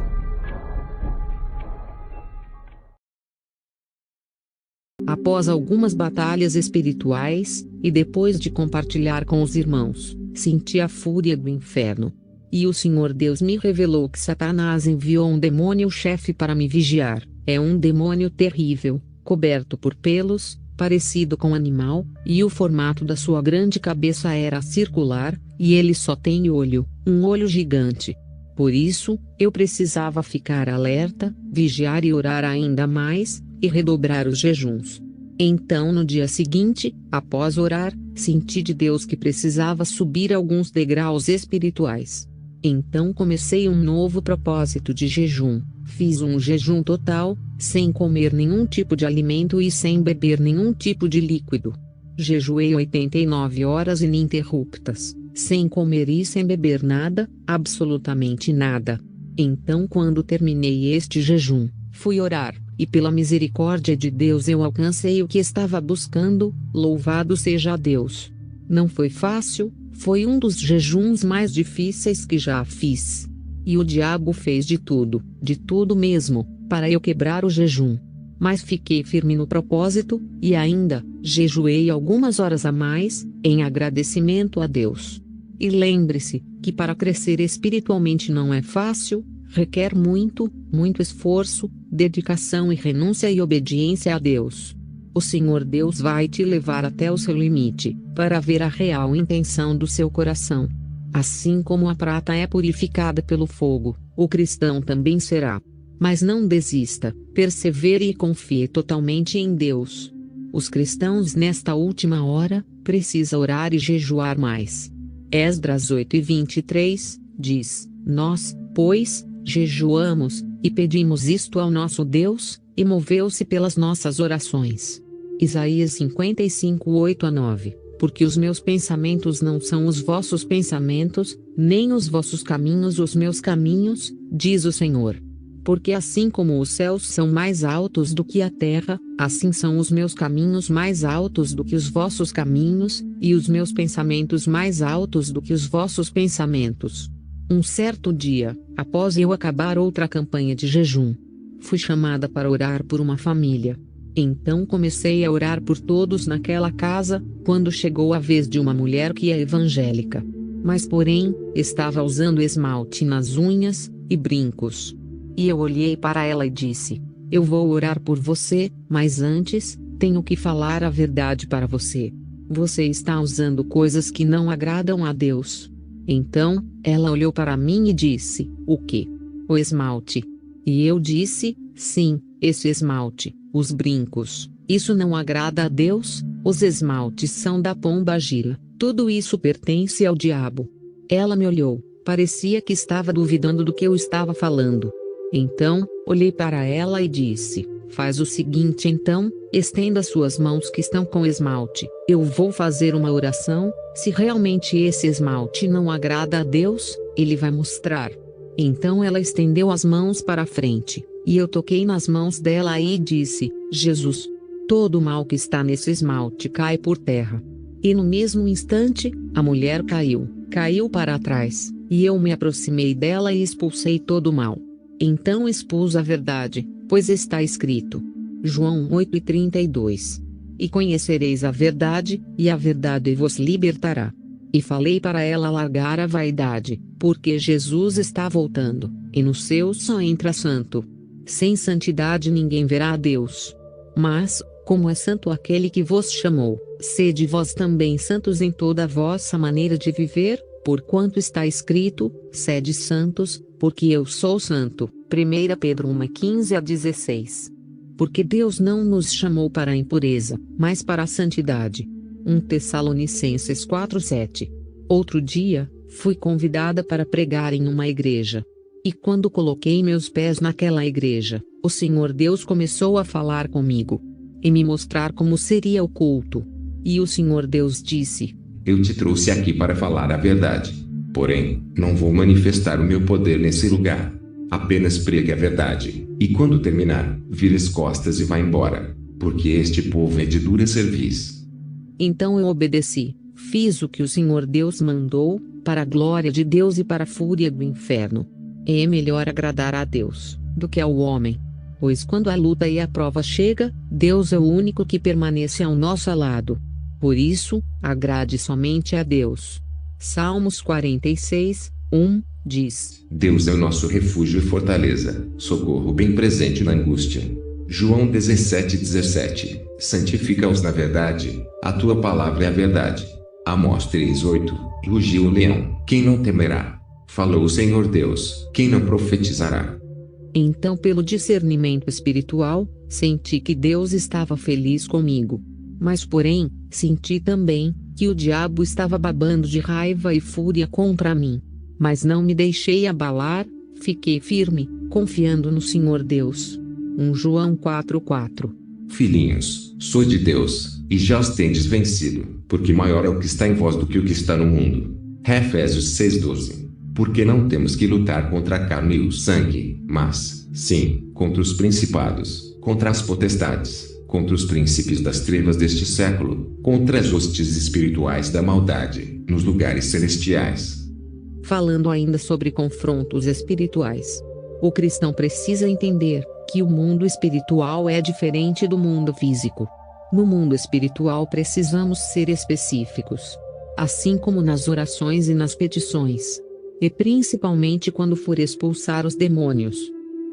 Após algumas batalhas espirituais, e depois de compartilhar com os irmãos, senti a fúria do inferno. E o Senhor Deus me revelou que Satanás enviou um demônio-chefe para me vigiar. É um demônio terrível, coberto por pelos, parecido com animal, e o formato da sua grande cabeça era circular, e ele só tem olho, um olho gigante. Por isso, eu precisava ficar alerta, vigiar e orar ainda mais, e redobrar os jejuns. Então no dia seguinte, após orar, senti de Deus que precisava subir alguns degraus espirituais. Então comecei um novo propósito de jejum. Fiz um jejum total, sem comer nenhum tipo de alimento e sem beber nenhum tipo de líquido. Jejuei 89 horas ininterruptas, sem comer e sem beber nada, absolutamente nada. Então quando terminei este jejum, fui orar, e pela misericórdia de Deus eu alcancei o que estava buscando, louvado seja Deus. Não foi fácil, foi um dos jejuns mais difíceis que já fiz. E o diabo fez de tudo mesmo, para eu quebrar o jejum. Mas fiquei firme no propósito, e ainda, jejuei algumas horas a mais, em agradecimento a Deus. E lembre-se, que para crescer espiritualmente não é fácil, requer muito esforço, dedicação e renúncia e obediência a Deus. O Senhor Deus vai te levar até o seu limite, para ver a real intenção do seu coração. Assim como a prata é purificada pelo fogo, o cristão também será. Mas não desista, persevere e confie totalmente em Deus. Os cristãos nesta última hora, precisam orar e jejuar mais. Esdras 8:23, diz, nós, pois, jejuamos, e pedimos isto ao nosso Deus, e moveu-se pelas nossas orações. Isaías 55:8-9, porque os meus pensamentos não são os vossos pensamentos, nem os vossos caminhos os meus caminhos, diz o Senhor. Porque assim como os céus são mais altos do que a terra, assim são os meus caminhos mais altos do que os vossos caminhos, e os meus pensamentos mais altos do que os vossos pensamentos. Um certo dia, após eu acabar outra campanha de jejum, fui chamada para orar por uma família. Então comecei a orar por todos naquela casa, quando chegou a vez de uma mulher que é evangélica. Mas porém, estava usando esmalte nas unhas, e brincos. E eu olhei para ela e disse, eu vou orar por você, mas antes, tenho que falar a verdade para você. Você está usando coisas que não agradam a Deus. Então, ela olhou para mim e disse, o quê? O esmalte. E eu disse, sim, esse esmalte, os brincos, isso não agrada a Deus, os esmaltes são da pomba gira, tudo isso pertence ao diabo. Ela me olhou, parecia que estava duvidando do que eu estava falando. Então, olhei para ela e disse, faz o seguinte então, estenda suas mãos que estão com esmalte, eu vou fazer uma oração, se realmente esse esmalte não agrada a Deus, ele vai mostrar. Então ela estendeu as mãos para a frente, e eu toquei nas mãos dela e disse, Jesus, todo o mal que está nesse esmalte cai por terra. E no mesmo instante, a mulher caiu para trás, e eu me aproximei dela e expulsei todo o mal. Então expus a verdade, pois está escrito. João 8:32. E conhecereis a verdade, e a verdade vos libertará. E falei para ela largar a vaidade, porque Jesus está voltando, e no céu só entra santo. Sem santidade ninguém verá a Deus. Mas, como é santo aquele que vos chamou, sede vós também santos em toda a vossa maneira de viver, porquanto está escrito, sede santos, porque eu sou santo. 1 Pedro 1:15-16. Porque Deus não nos chamou para a impureza, mas para a santidade. 1 Tessalonicenses 4:7. Outro dia, fui convidada para pregar em uma igreja. E quando coloquei meus pés naquela igreja, o Senhor Deus começou a falar comigo. E me mostrar como seria o culto. E o Senhor Deus disse, eu te trouxe aqui para falar a verdade. Porém, não vou manifestar o meu poder nesse lugar. Apenas pregue a verdade, e quando terminar, vire as costas e vá embora, porque este povo é de dura cerviz. Então eu obedeci, fiz o que o Senhor Deus mandou, para a glória de Deus e para a fúria do inferno. É melhor agradar a Deus, do que ao homem. Pois quando a luta e a prova chega, Deus é o único que permanece ao nosso lado. Por isso, agrade somente a Deus. Salmos 46, 1, diz: Deus é o nosso refúgio e fortaleza, socorro bem presente na angústia. João 17:17. Santifica-os na verdade, a tua palavra é a verdade. Amós 3:8. Rugiu o leão, quem não temerá? Falou o Senhor Deus, quem não profetizará? Então, pelo discernimento espiritual, senti que Deus estava feliz comigo. Mas porém, senti também que o diabo estava babando de raiva e fúria contra mim. Mas não me deixei abalar, fiquei firme, confiando no Senhor Deus. 1 João 4:4. Filhinhos, sou de Deus, e já os tendes vencido, porque maior é o que está em vós do que o que está no mundo. Efésios 6:12. Porque não temos que lutar contra a carne e o sangue, mas, sim, contra os principados, contra as potestades, contra os príncipes das trevas deste século, contra as hostes espirituais da maldade, nos lugares celestiais. Falando ainda sobre confrontos espirituais. O cristão precisa entender que o mundo espiritual é diferente do mundo físico. No mundo espiritual precisamos ser específicos. Assim como nas orações e nas petições. E principalmente quando for expulsar os demônios.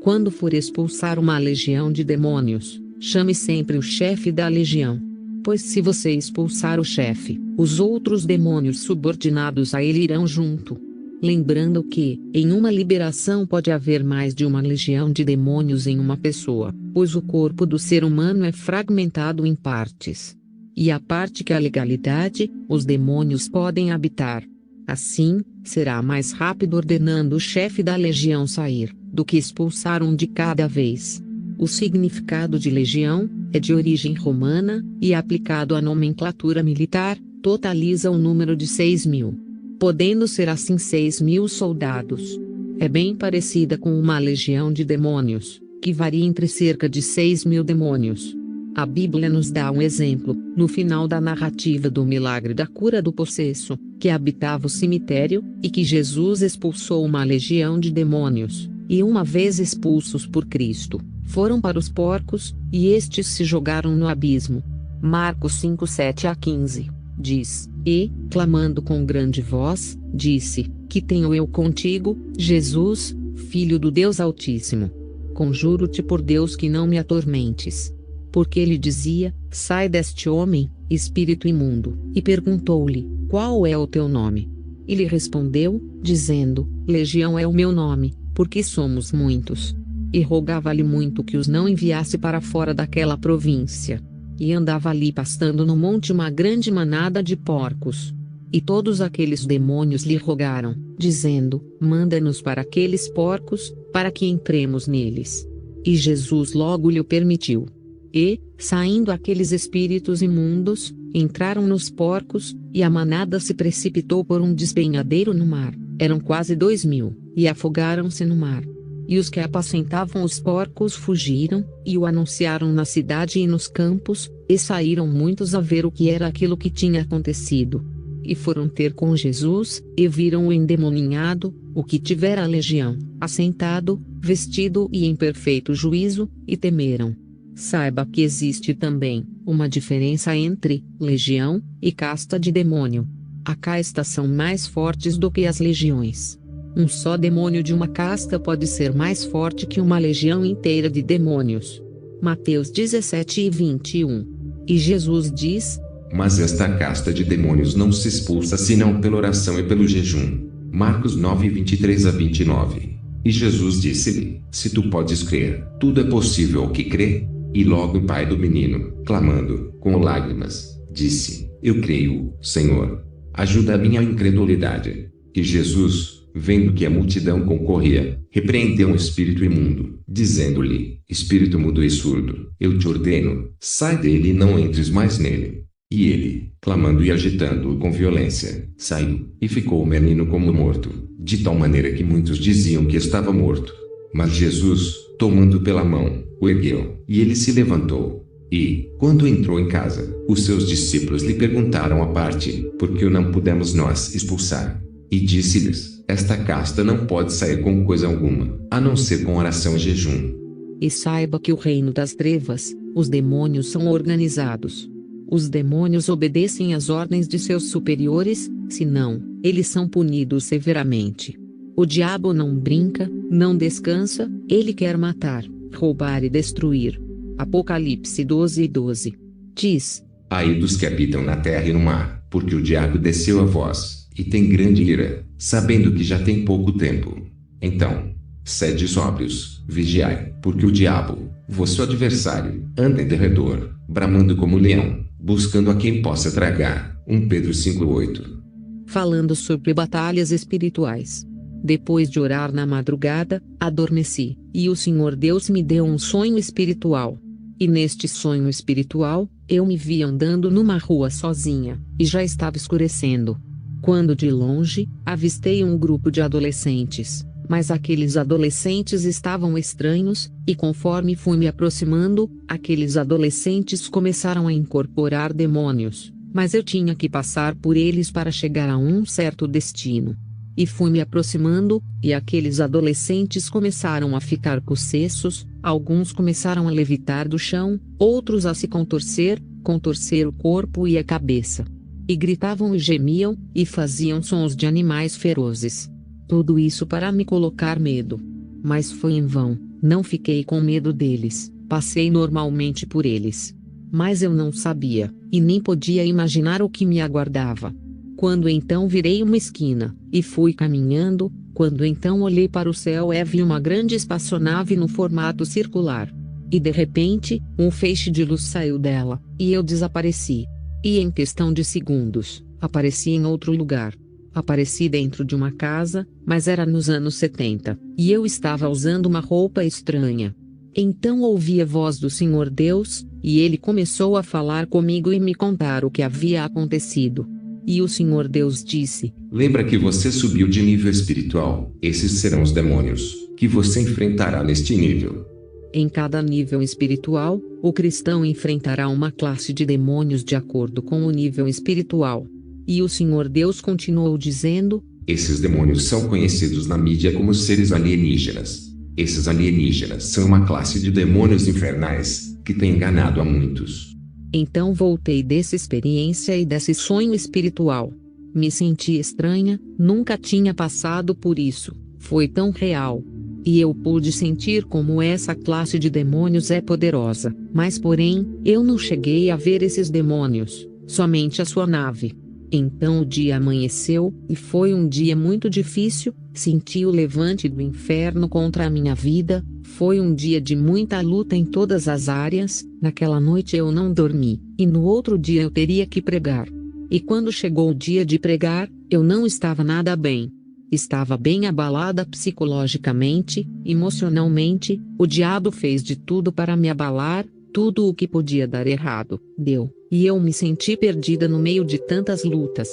Quando for expulsar uma legião de demônios, chame sempre o chefe da legião. Pois se você expulsar o chefe, os outros demônios subordinados a ele irão junto. Lembrando que, em uma liberação pode haver mais de uma legião de demônios em uma pessoa, pois o corpo do ser humano é fragmentado em partes. E a parte que é a legalidade, os demônios podem habitar. Assim, será mais rápido ordenando o chefe da legião sair, do que expulsar um de cada vez. O significado de legião é de origem romana, e aplicado à nomenclatura militar, totaliza o número de 6.000. Podendo ser assim 6.000 soldados. É bem parecida com uma legião de demônios, que varia entre cerca de 6.000 demônios. A Bíblia nos dá um exemplo, no final da narrativa do milagre da cura do possesso, que habitava o cemitério, e que Jesus expulsou uma legião de demônios, e uma vez expulsos por Cristo, foram para os porcos, e estes se jogaram no abismo. Marcos 5:7-15. Diz, e, clamando com grande voz, disse, que tenho eu contigo, Jesus, Filho do Deus Altíssimo. Conjuro-te por Deus que não me atormentes. Porque ele dizia, sai deste homem, espírito imundo, e perguntou-lhe, qual é o teu nome? E lhe respondeu, dizendo, Legião é o meu nome, porque somos muitos. E rogava-lhe muito que os não enviasse para fora daquela província. E andava ali pastando no monte uma grande manada de porcos. E todos aqueles demônios lhe rogaram, dizendo, manda-nos para aqueles porcos, para que entremos neles. E Jesus logo lhe o permitiu. E, saindo aqueles espíritos imundos, entraram nos porcos, e a manada se precipitou por um despenhadeiro no mar, eram quase 2.000, e afogaram-se no mar. E os que apacentavam os porcos fugiram, e o anunciaram na cidade e nos campos, e saíram muitos a ver o que era aquilo que tinha acontecido. E foram ter com Jesus, e viram o endemoninhado, o que tivera a legião, assentado, vestido e em perfeito juízo, e temeram. Saiba que existe também uma diferença entre legião e casta de demônio. A casta são mais fortes do que as legiões. Um só demônio de uma casta pode ser mais forte que uma legião inteira de demônios. Mateus 17:21. E Jesus diz: mas esta casta de demônios não se expulsa senão pela oração e pelo jejum. Marcos 9:23-29. E Jesus disse-lhe: se tu podes crer, tudo é possível ao que crê. E logo o pai do menino, clamando, com lágrimas, disse: eu creio, Senhor. Ajuda a minha incredulidade. E Jesus, vendo que a multidão concorria, repreendeu um espírito imundo, dizendo-lhe: espírito mudo e surdo, eu te ordeno, sai dele e não entres mais nele. E ele, clamando e agitando-o com violência, saiu, e ficou o menino como morto, de tal maneira que muitos diziam que estava morto. Mas Jesus, tomando pela mão, o ergueu, e ele se levantou. E, quando entrou em casa, os seus discípulos lhe perguntaram à parte, por que o não pudemos nós expulsar? E disse-lhes: esta casta não pode sair com coisa alguma, a não ser com oração e jejum. E saiba que o reino das trevas, os demônios são organizados. Os demônios obedecem às ordens de seus superiores, senão, eles são punidos severamente. O diabo não brinca, não descansa, ele quer matar, roubar e destruir. Apocalipse 12:12. Diz: Ai dos que habitam na terra e no mar, porque o diabo desceu a vós, e tem grande ira, sabendo que já tem pouco tempo. Então, sede sóbrios, vigiai, porque o diabo, vosso adversário, anda em derredor, bramando como leão, buscando a quem possa tragar. 1 Pedro 5:8. Falando sobre batalhas espirituais. Depois de orar na madrugada, adormeci, e o Senhor Deus me deu um sonho espiritual. E neste sonho espiritual, eu me vi andando numa rua sozinha, e já estava escurecendo. Quando de longe, avistei um grupo de adolescentes, mas aqueles adolescentes estavam estranhos, e conforme fui me aproximando, aqueles adolescentes começaram a incorporar demônios, mas eu tinha que passar por eles para chegar a um certo destino. E fui me aproximando, e aqueles adolescentes começaram a ficar possessos, alguns começaram a levitar do chão, outros a se contorcer o corpo e a cabeça. E gritavam e gemiam, e faziam sons de animais ferozes. Tudo isso para me colocar medo. Mas foi em vão, não fiquei com medo deles, passei normalmente por eles. Mas eu não sabia, e nem podia imaginar o que me aguardava. Quando então virei uma esquina, e fui caminhando, quando então olhei para o céu e vi uma grande espaçonave no formato circular. E de repente, um feixe de luz saiu dela, e eu desapareci. E em questão de segundos, apareci em outro lugar. Apareci dentro de uma casa, mas era nos anos 70, e eu estava usando uma roupa estranha. Então ouvi a voz do Senhor Deus, e ele começou a falar comigo e me contar o que havia acontecido. E o Senhor Deus disse: Lembra que você subiu de nível espiritual, esses serão os demônios, que você enfrentará neste nível. Em cada nível espiritual, o cristão enfrentará uma classe de demônios de acordo com o nível espiritual. E o Senhor Deus continuou dizendo: Esses demônios são conhecidos na mídia como seres alienígenas. Esses alienígenas são uma classe de demônios infernais, que tem enganado a muitos. Então voltei dessa experiência e desse sonho espiritual. Me senti estranha, nunca tinha passado por isso, foi tão real. E eu pude sentir como essa classe de demônios é poderosa, mas porém, eu não cheguei a ver esses demônios, somente a sua nave. Então o dia amanheceu, e foi um dia muito difícil, senti o levante do inferno contra a minha vida, foi um dia de muita luta em todas as áreas, naquela noite eu não dormi, e no outro dia eu teria que pregar. E quando chegou o dia de pregar, eu não estava nada bem. Estava bem abalada psicologicamente, emocionalmente, o diabo fez de tudo para me abalar, tudo o que podia dar errado, deu, e eu me senti perdida no meio de tantas lutas.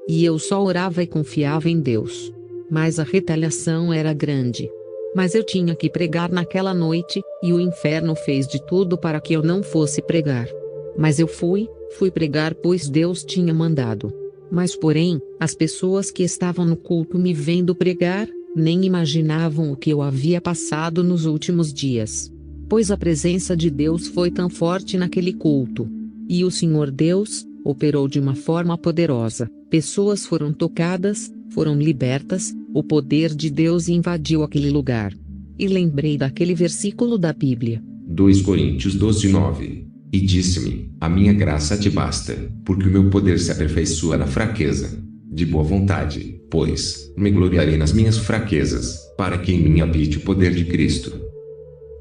E eu só orava e confiava em Deus. Mas a retaliação era grande. Mas eu tinha que pregar naquela noite, e o inferno fez de tudo para que eu não fosse pregar. Mas eu fui pregar pois Deus tinha mandado. Mas porém, as pessoas que estavam no culto me vendo pregar, nem imaginavam o que eu havia passado nos últimos dias. Pois a presença de Deus foi tão forte naquele culto. E o Senhor Deus operou de uma forma poderosa, pessoas foram tocadas, foram libertas, o poder de Deus invadiu aquele lugar. E lembrei daquele versículo da Bíblia. 2 Coríntios 12:9. E disse-me: A minha graça te basta, porque o meu poder se aperfeiçoa na fraqueza. De boa vontade, pois, me gloriarei nas minhas fraquezas, para que em mim habite o poder de Cristo.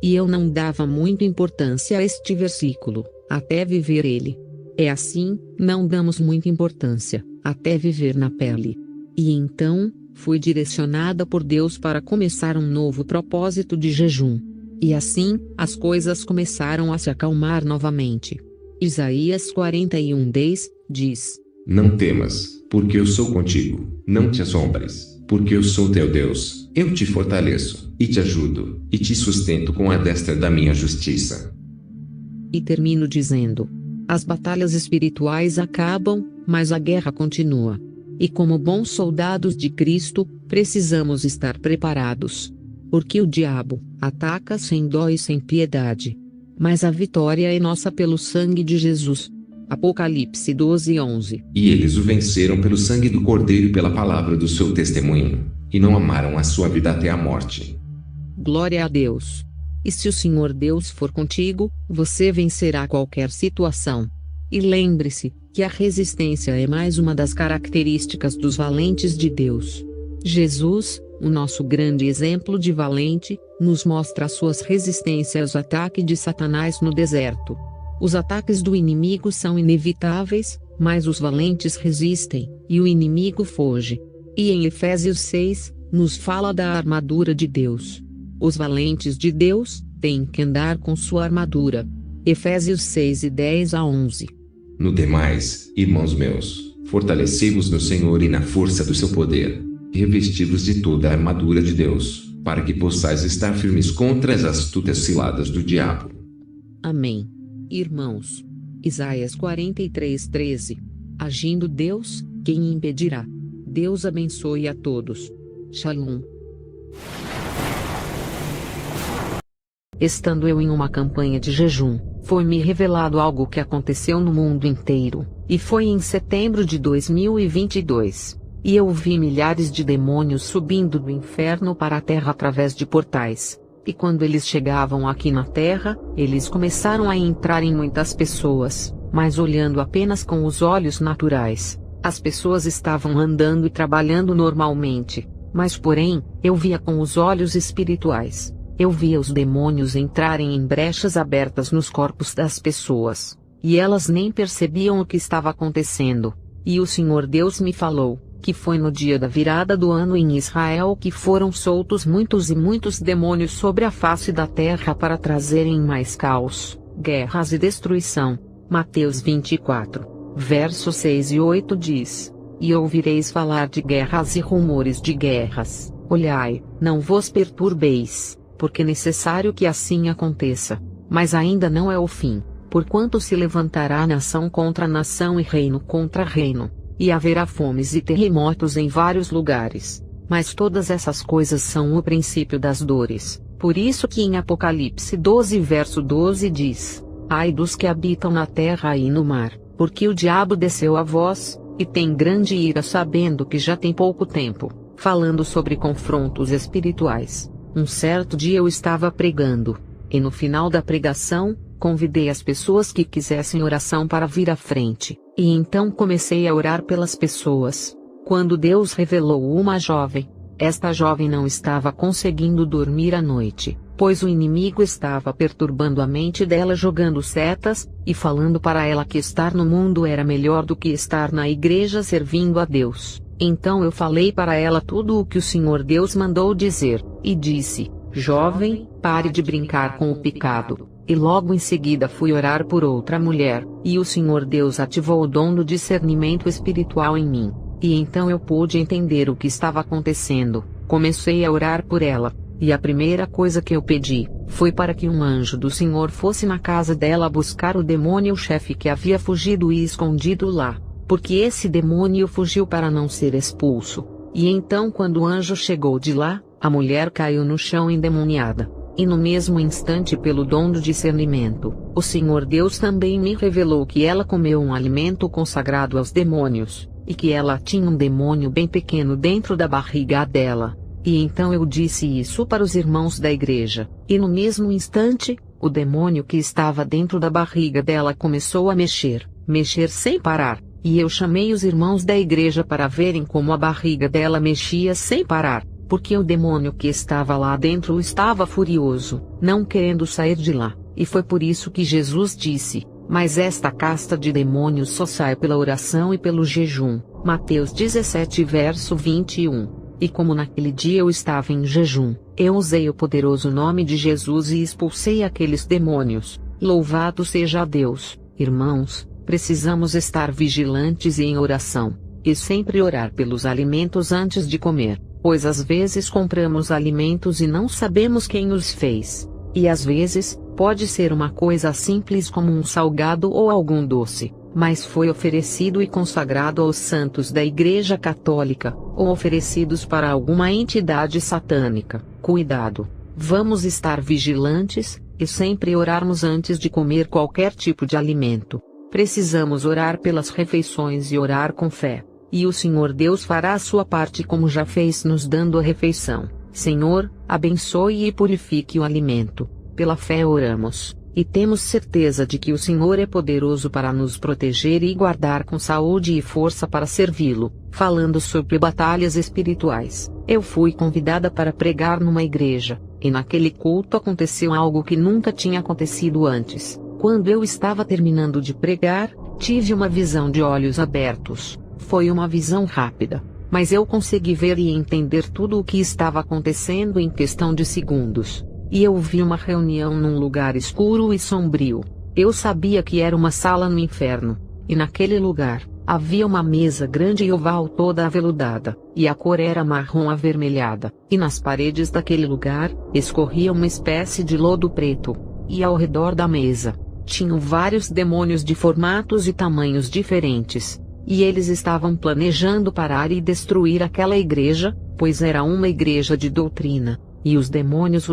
E eu não dava muita importância a este versículo, até viver ele. É assim, não damos muita importância, até viver na pele. E então, fui direcionada por Deus para começar um novo propósito de jejum. E assim, as coisas começaram a se acalmar novamente. Isaías 41:10 diz: Não temas, porque eu sou contigo, não te assombres, porque eu sou teu Deus, eu te fortaleço, e te ajudo, e te sustento com a destra da minha justiça. E termino dizendo: as batalhas espirituais acabam, mas a guerra continua. E como bons soldados de Cristo, precisamos estar preparados. porque o diabo ataca sem dó e sem piedade. Mas a vitória é nossa pelo sangue de Jesus. Apocalipse 12:11. E eles o venceram pelo sangue do Cordeiro e pela palavra do seu testemunho, e não amaram a sua vida até a morte. Glória a Deus. E se o Senhor Deus for contigo, você vencerá qualquer situação. E lembre-se, que a resistência é mais uma das características dos valentes de Deus. Jesus, o nosso grande exemplo de valente, nos mostra suas resistências ao ataque de Satanás no deserto. Os ataques do inimigo são inevitáveis, mas os valentes resistem, e o inimigo foge. E em Efésios 6, nos fala da armadura de Deus. Os valentes de Deus têm que andar com sua armadura. Efésios 6:10-11. No demais, irmãos meus, fortalecei-vos no Senhor e na força do seu poder, revesti-vos de toda a armadura de Deus, para que possais estar firmes contra as astutas ciladas do diabo. Amém. Irmãos. Isaías 43:13. Agindo Deus, quem impedirá? Deus abençoe a todos. Shalom. Estando eu em uma campanha de jejum, foi-me revelado algo que aconteceu no mundo inteiro, e foi em setembro de 2022. E eu vi milhares de demônios subindo do inferno para a terra através de portais. E quando eles chegavam aqui na terra, eles começaram a entrar em muitas pessoas, mas olhando apenas com os olhos naturais. As pessoas estavam andando e trabalhando normalmente, mas porém, eu via com os olhos espirituais. Eu via os demônios entrarem em brechas abertas nos corpos das pessoas, e elas nem percebiam o que estava acontecendo. E o Senhor Deus me falou, que foi no dia da virada do ano em Israel que foram soltos muitos e muitos demônios sobre a face da terra para trazerem mais caos, guerras e destruição. Mateus 24, versos 6 e 8 diz: E ouvireis falar de guerras e rumores de guerras. Olhai, não vos perturbeis, porque é necessário que assim aconteça. Mas ainda não é o fim, porquanto se levantará nação contra nação e reino contra reino, e haverá fomes e terremotos em vários lugares. Mas todas essas coisas são o princípio das dores. Por isso que em Apocalipse 12 verso 12 diz: Ai dos que habitam na terra e no mar, porque o diabo desceu a vós, e tem grande ira sabendo que já tem pouco tempo. Falando sobre confrontos espirituais. Um certo dia eu estava pregando, e no final da pregação, convidei as pessoas que quisessem oração para vir à frente, e então comecei a orar pelas pessoas. Quando Deus revelou uma jovem, esta jovem não estava conseguindo dormir à noite, pois o inimigo estava perturbando a mente dela jogando setas, e falando para ela que estar no mundo era melhor do que estar na igreja servindo a Deus. Então eu falei para ela tudo o que o Senhor Deus mandou dizer, e disse: Jovem, pare de brincar com o pecado. E logo em seguida fui orar por outra mulher, e o Senhor Deus ativou o dom do discernimento espiritual em mim, e então eu pude entender o que estava acontecendo. Comecei a orar por ela, e a primeira coisa que eu pedi, foi para que um anjo do Senhor fosse na casa dela buscar o demônio-chefe que havia fugido e escondido lá. Porque esse demônio fugiu para não ser expulso. E então quando o anjo chegou de lá, a mulher caiu no chão endemoniada. E no mesmo instante, pelo dom do discernimento, o Senhor Deus também me revelou que ela comeu um alimento consagrado aos demônios, e que ela tinha um demônio bem pequeno dentro da barriga dela. E então eu disse isso para os irmãos da igreja, e no mesmo instante, o demônio que estava dentro da barriga dela começou a mexer sem parar. E eu chamei os irmãos da igreja para verem como a barriga dela mexia sem parar, porque o demônio que estava lá dentro estava furioso, não querendo sair de lá, e foi por isso que Jesus disse: Mas esta casta de demônios só sai pela oração e pelo jejum. Mateus 17 verso 21. E como naquele dia eu estava em jejum, eu usei o poderoso nome de Jesus e expulsei aqueles demônios. Louvado seja Deus, irmãos. Precisamos estar vigilantes e em oração, e sempre orar pelos alimentos antes de comer, pois às vezes compramos alimentos e não sabemos quem os fez. E às vezes, pode ser uma coisa simples como um salgado ou algum doce, mas foi oferecido e consagrado aos santos da Igreja Católica, ou oferecidos para alguma entidade satânica. Cuidado! Vamos estar vigilantes, e sempre orarmos antes de comer qualquer tipo de alimento. Precisamos orar pelas refeições e orar com fé. E o Senhor Deus fará a sua parte como já fez nos dando a refeição. Senhor, abençoe e purifique o alimento. Pela fé oramos, e temos certeza de que o Senhor é poderoso para nos proteger e guardar com saúde e força para servi-lo. Falando sobre batalhas espirituais, eu fui convidada para pregar numa igreja, e naquele culto aconteceu algo que nunca tinha acontecido antes. Quando eu estava terminando de pregar, tive uma visão de olhos abertos. Foi uma visão rápida, mas eu consegui ver e entender tudo o que estava acontecendo em questão de segundos. E eu vi uma reunião num lugar escuro e sombrio. Eu sabia que era uma sala no inferno, e naquele lugar, havia uma mesa grande e oval toda aveludada, e a cor era marrom avermelhada, e nas paredes daquele lugar, escorria uma espécie de lodo preto, e ao redor da mesa, tinham vários demônios de formatos e tamanhos diferentes. E eles estavam planejando parar e destruir aquela igreja, pois era uma igreja de doutrina, e os demônios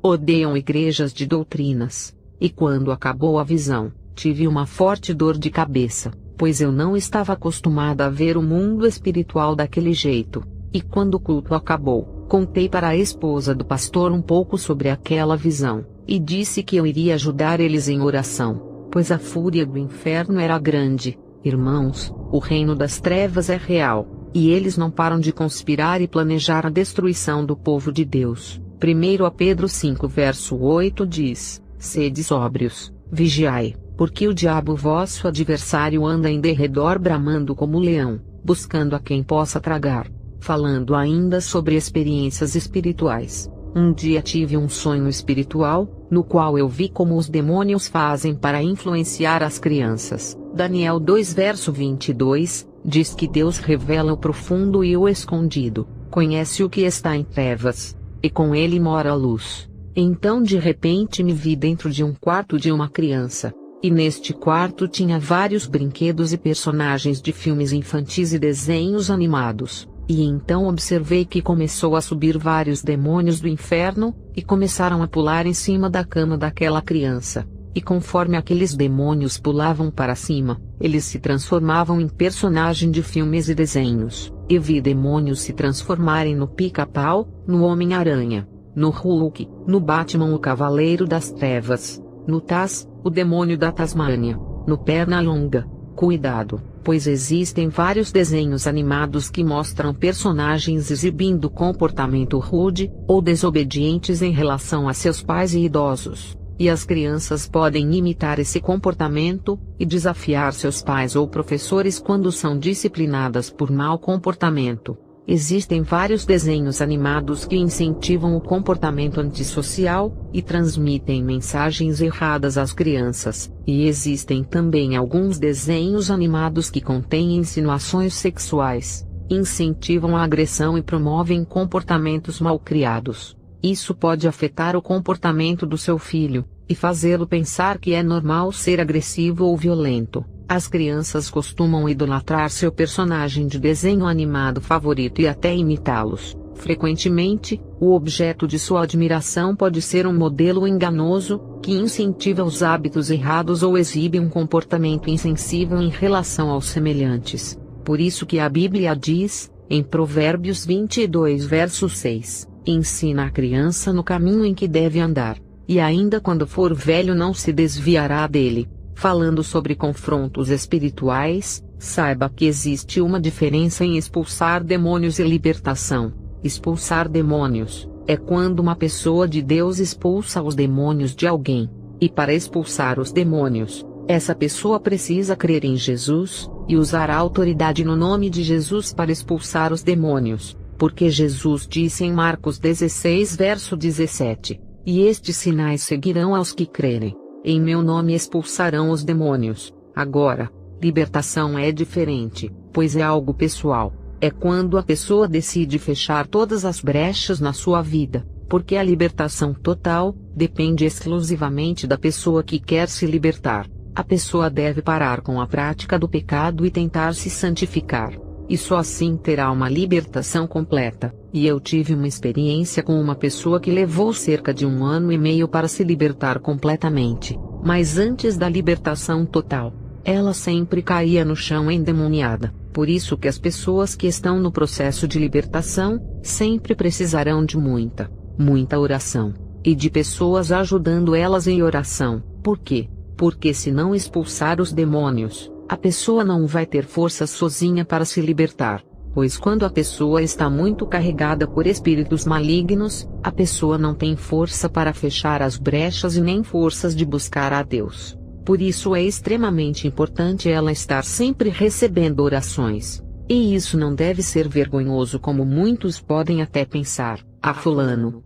odeiam igrejas de doutrinas. E quando acabou a visão, tive uma forte dor de cabeça, pois eu não estava acostumada a ver o mundo espiritual daquele jeito. E quando o culto acabou, contei para a esposa do pastor um pouco sobre aquela visão, e disse que eu iria ajudar eles em oração, pois a fúria do inferno era grande. Irmãos, o reino das trevas é real, e eles não param de conspirar e planejar a destruição do povo de Deus. 1 Pedro 5 verso 8 diz: Sede sóbrios, vigiai, porque o diabo vosso adversário anda em derredor bramando como leão, buscando a quem possa tragar. Falando ainda sobre experiências espirituais. Um dia tive um sonho espiritual, no qual eu vi como os demônios fazem para influenciar as crianças. Daniel 2 verso 22, diz que Deus revela o profundo e o escondido, conhece o que está em trevas, e com ele mora a luz. Então de repente me vi dentro de um quarto de uma criança, e neste quarto tinha vários brinquedos e personagens de filmes infantis e desenhos animados. E então observei que começou a subir vários demônios do inferno, e começaram a pular em cima da cama daquela criança. E conforme aqueles demônios pulavam para cima, eles se transformavam em personagem de filmes e desenhos. E vi demônios se transformarem no Pica-Pau, no Homem-Aranha, no Hulk, no Batman o Cavaleiro das Trevas, no Taz, o demônio da Tasmânia, no Pernalonga. Cuidado, pois existem vários desenhos animados que mostram personagens exibindo comportamento rude, ou desobedientes em relação a seus pais e idosos, e as crianças podem imitar esse comportamento, e desafiar seus pais ou professores quando são disciplinadas por mau comportamento. Existem vários desenhos animados que incentivam o comportamento antissocial, e transmitem mensagens erradas às crianças, e existem também alguns desenhos animados que contêm insinuações sexuais, incentivam a agressão e promovem comportamentos malcriados. Isso pode afetar o comportamento do seu filho, e fazê-lo pensar que é normal ser agressivo ou violento. As crianças costumam idolatrar seu personagem de desenho animado favorito e até imitá-los. Frequentemente, o objeto de sua admiração pode ser um modelo enganoso, que incentiva os hábitos errados ou exibe um comportamento insensível em relação aos semelhantes. Por isso que a Bíblia diz, em Provérbios 22 verso 6, ensina a criança no caminho em que deve andar, e ainda quando for velho não se desviará dele. Falando sobre confrontos espirituais, saiba que existe uma diferença em expulsar demônios e libertação. Expulsar demônios é quando uma pessoa de Deus expulsa os demônios de alguém, e para expulsar os demônios, essa pessoa precisa crer em Jesus, e usar a autoridade no nome de Jesus para expulsar os demônios, porque Jesus disse em Marcos 16 verso 17, e estes sinais seguirão aos que crerem. Em meu nome expulsarão os demônios. Agora, libertação é diferente, pois é algo pessoal. É quando a pessoa decide fechar todas as brechas na sua vida, porque a libertação total depende exclusivamente da pessoa que quer se libertar. A pessoa deve parar com a prática do pecado e tentar se santificar. e só assim terá uma libertação completa. E eu tive uma experiência com uma pessoa que levou cerca de 1 ano e meio para se libertar completamente, mas antes da libertação total, ela sempre caía no chão endemoniada. Por isso que as pessoas que estão no processo de libertação, sempre precisarão de muita oração, e de pessoas ajudando elas em oração. Por quê? Porque se não expulsar os demônios, a pessoa não vai ter força sozinha para se libertar. Pois quando a pessoa está muito carregada por espíritos malignos, a pessoa não tem força para fechar as brechas e nem forças de buscar a Deus. Por isso é extremamente importante ela estar sempre recebendo orações. E isso não deve ser vergonhoso como muitos podem até pensar.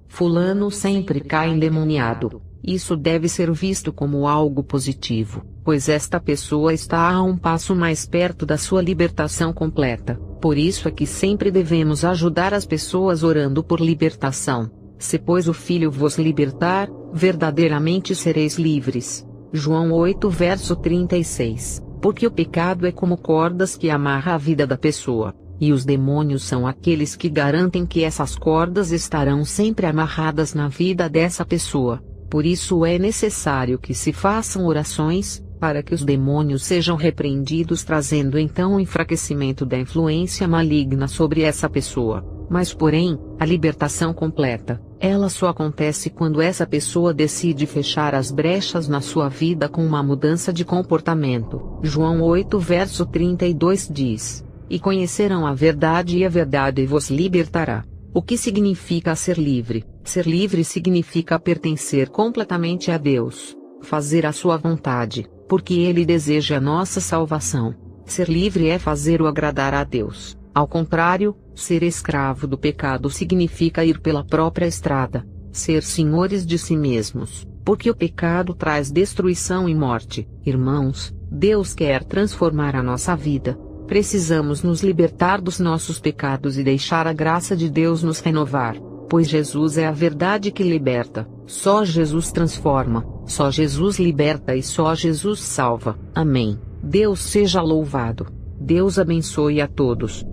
Fulano sempre cai endemoniado. Isso deve ser visto como algo positivo, pois esta pessoa está a um passo mais perto da sua libertação completa. Por isso é que sempre devemos ajudar as pessoas orando por libertação. Se pois o Filho vos libertar, verdadeiramente sereis livres. João 8 verso 36. Porque o pecado é como cordas que amarra a vida da pessoa, e os demônios são aqueles que garantem que essas cordas estarão sempre amarradas na vida dessa pessoa. Por isso é necessário que se façam orações, para que os demônios sejam repreendidos, trazendo então o enfraquecimento da influência maligna sobre essa pessoa. Mas porém, a libertação completa, ela só acontece quando essa pessoa decide fechar as brechas na sua vida com uma mudança de comportamento. João 8 verso 32 diz: E conhecerão a verdade e a verdade vos libertará. O que significa ser livre? Ser livre significa pertencer completamente a Deus, fazer a sua vontade, porque Ele deseja a nossa salvação. Ser livre é fazer o agradar a Deus. Ao contrário, ser escravo do pecado significa ir pela própria estrada, ser senhores de si mesmos, porque o pecado traz destruição e morte. Irmãos, Deus quer transformar a nossa vida. Precisamos nos libertar dos nossos pecados e deixar a graça de Deus nos renovar, pois Jesus é a verdade que liberta. Só Jesus transforma, só Jesus liberta e só Jesus salva. Amém. Deus seja louvado. Deus abençoe a todos.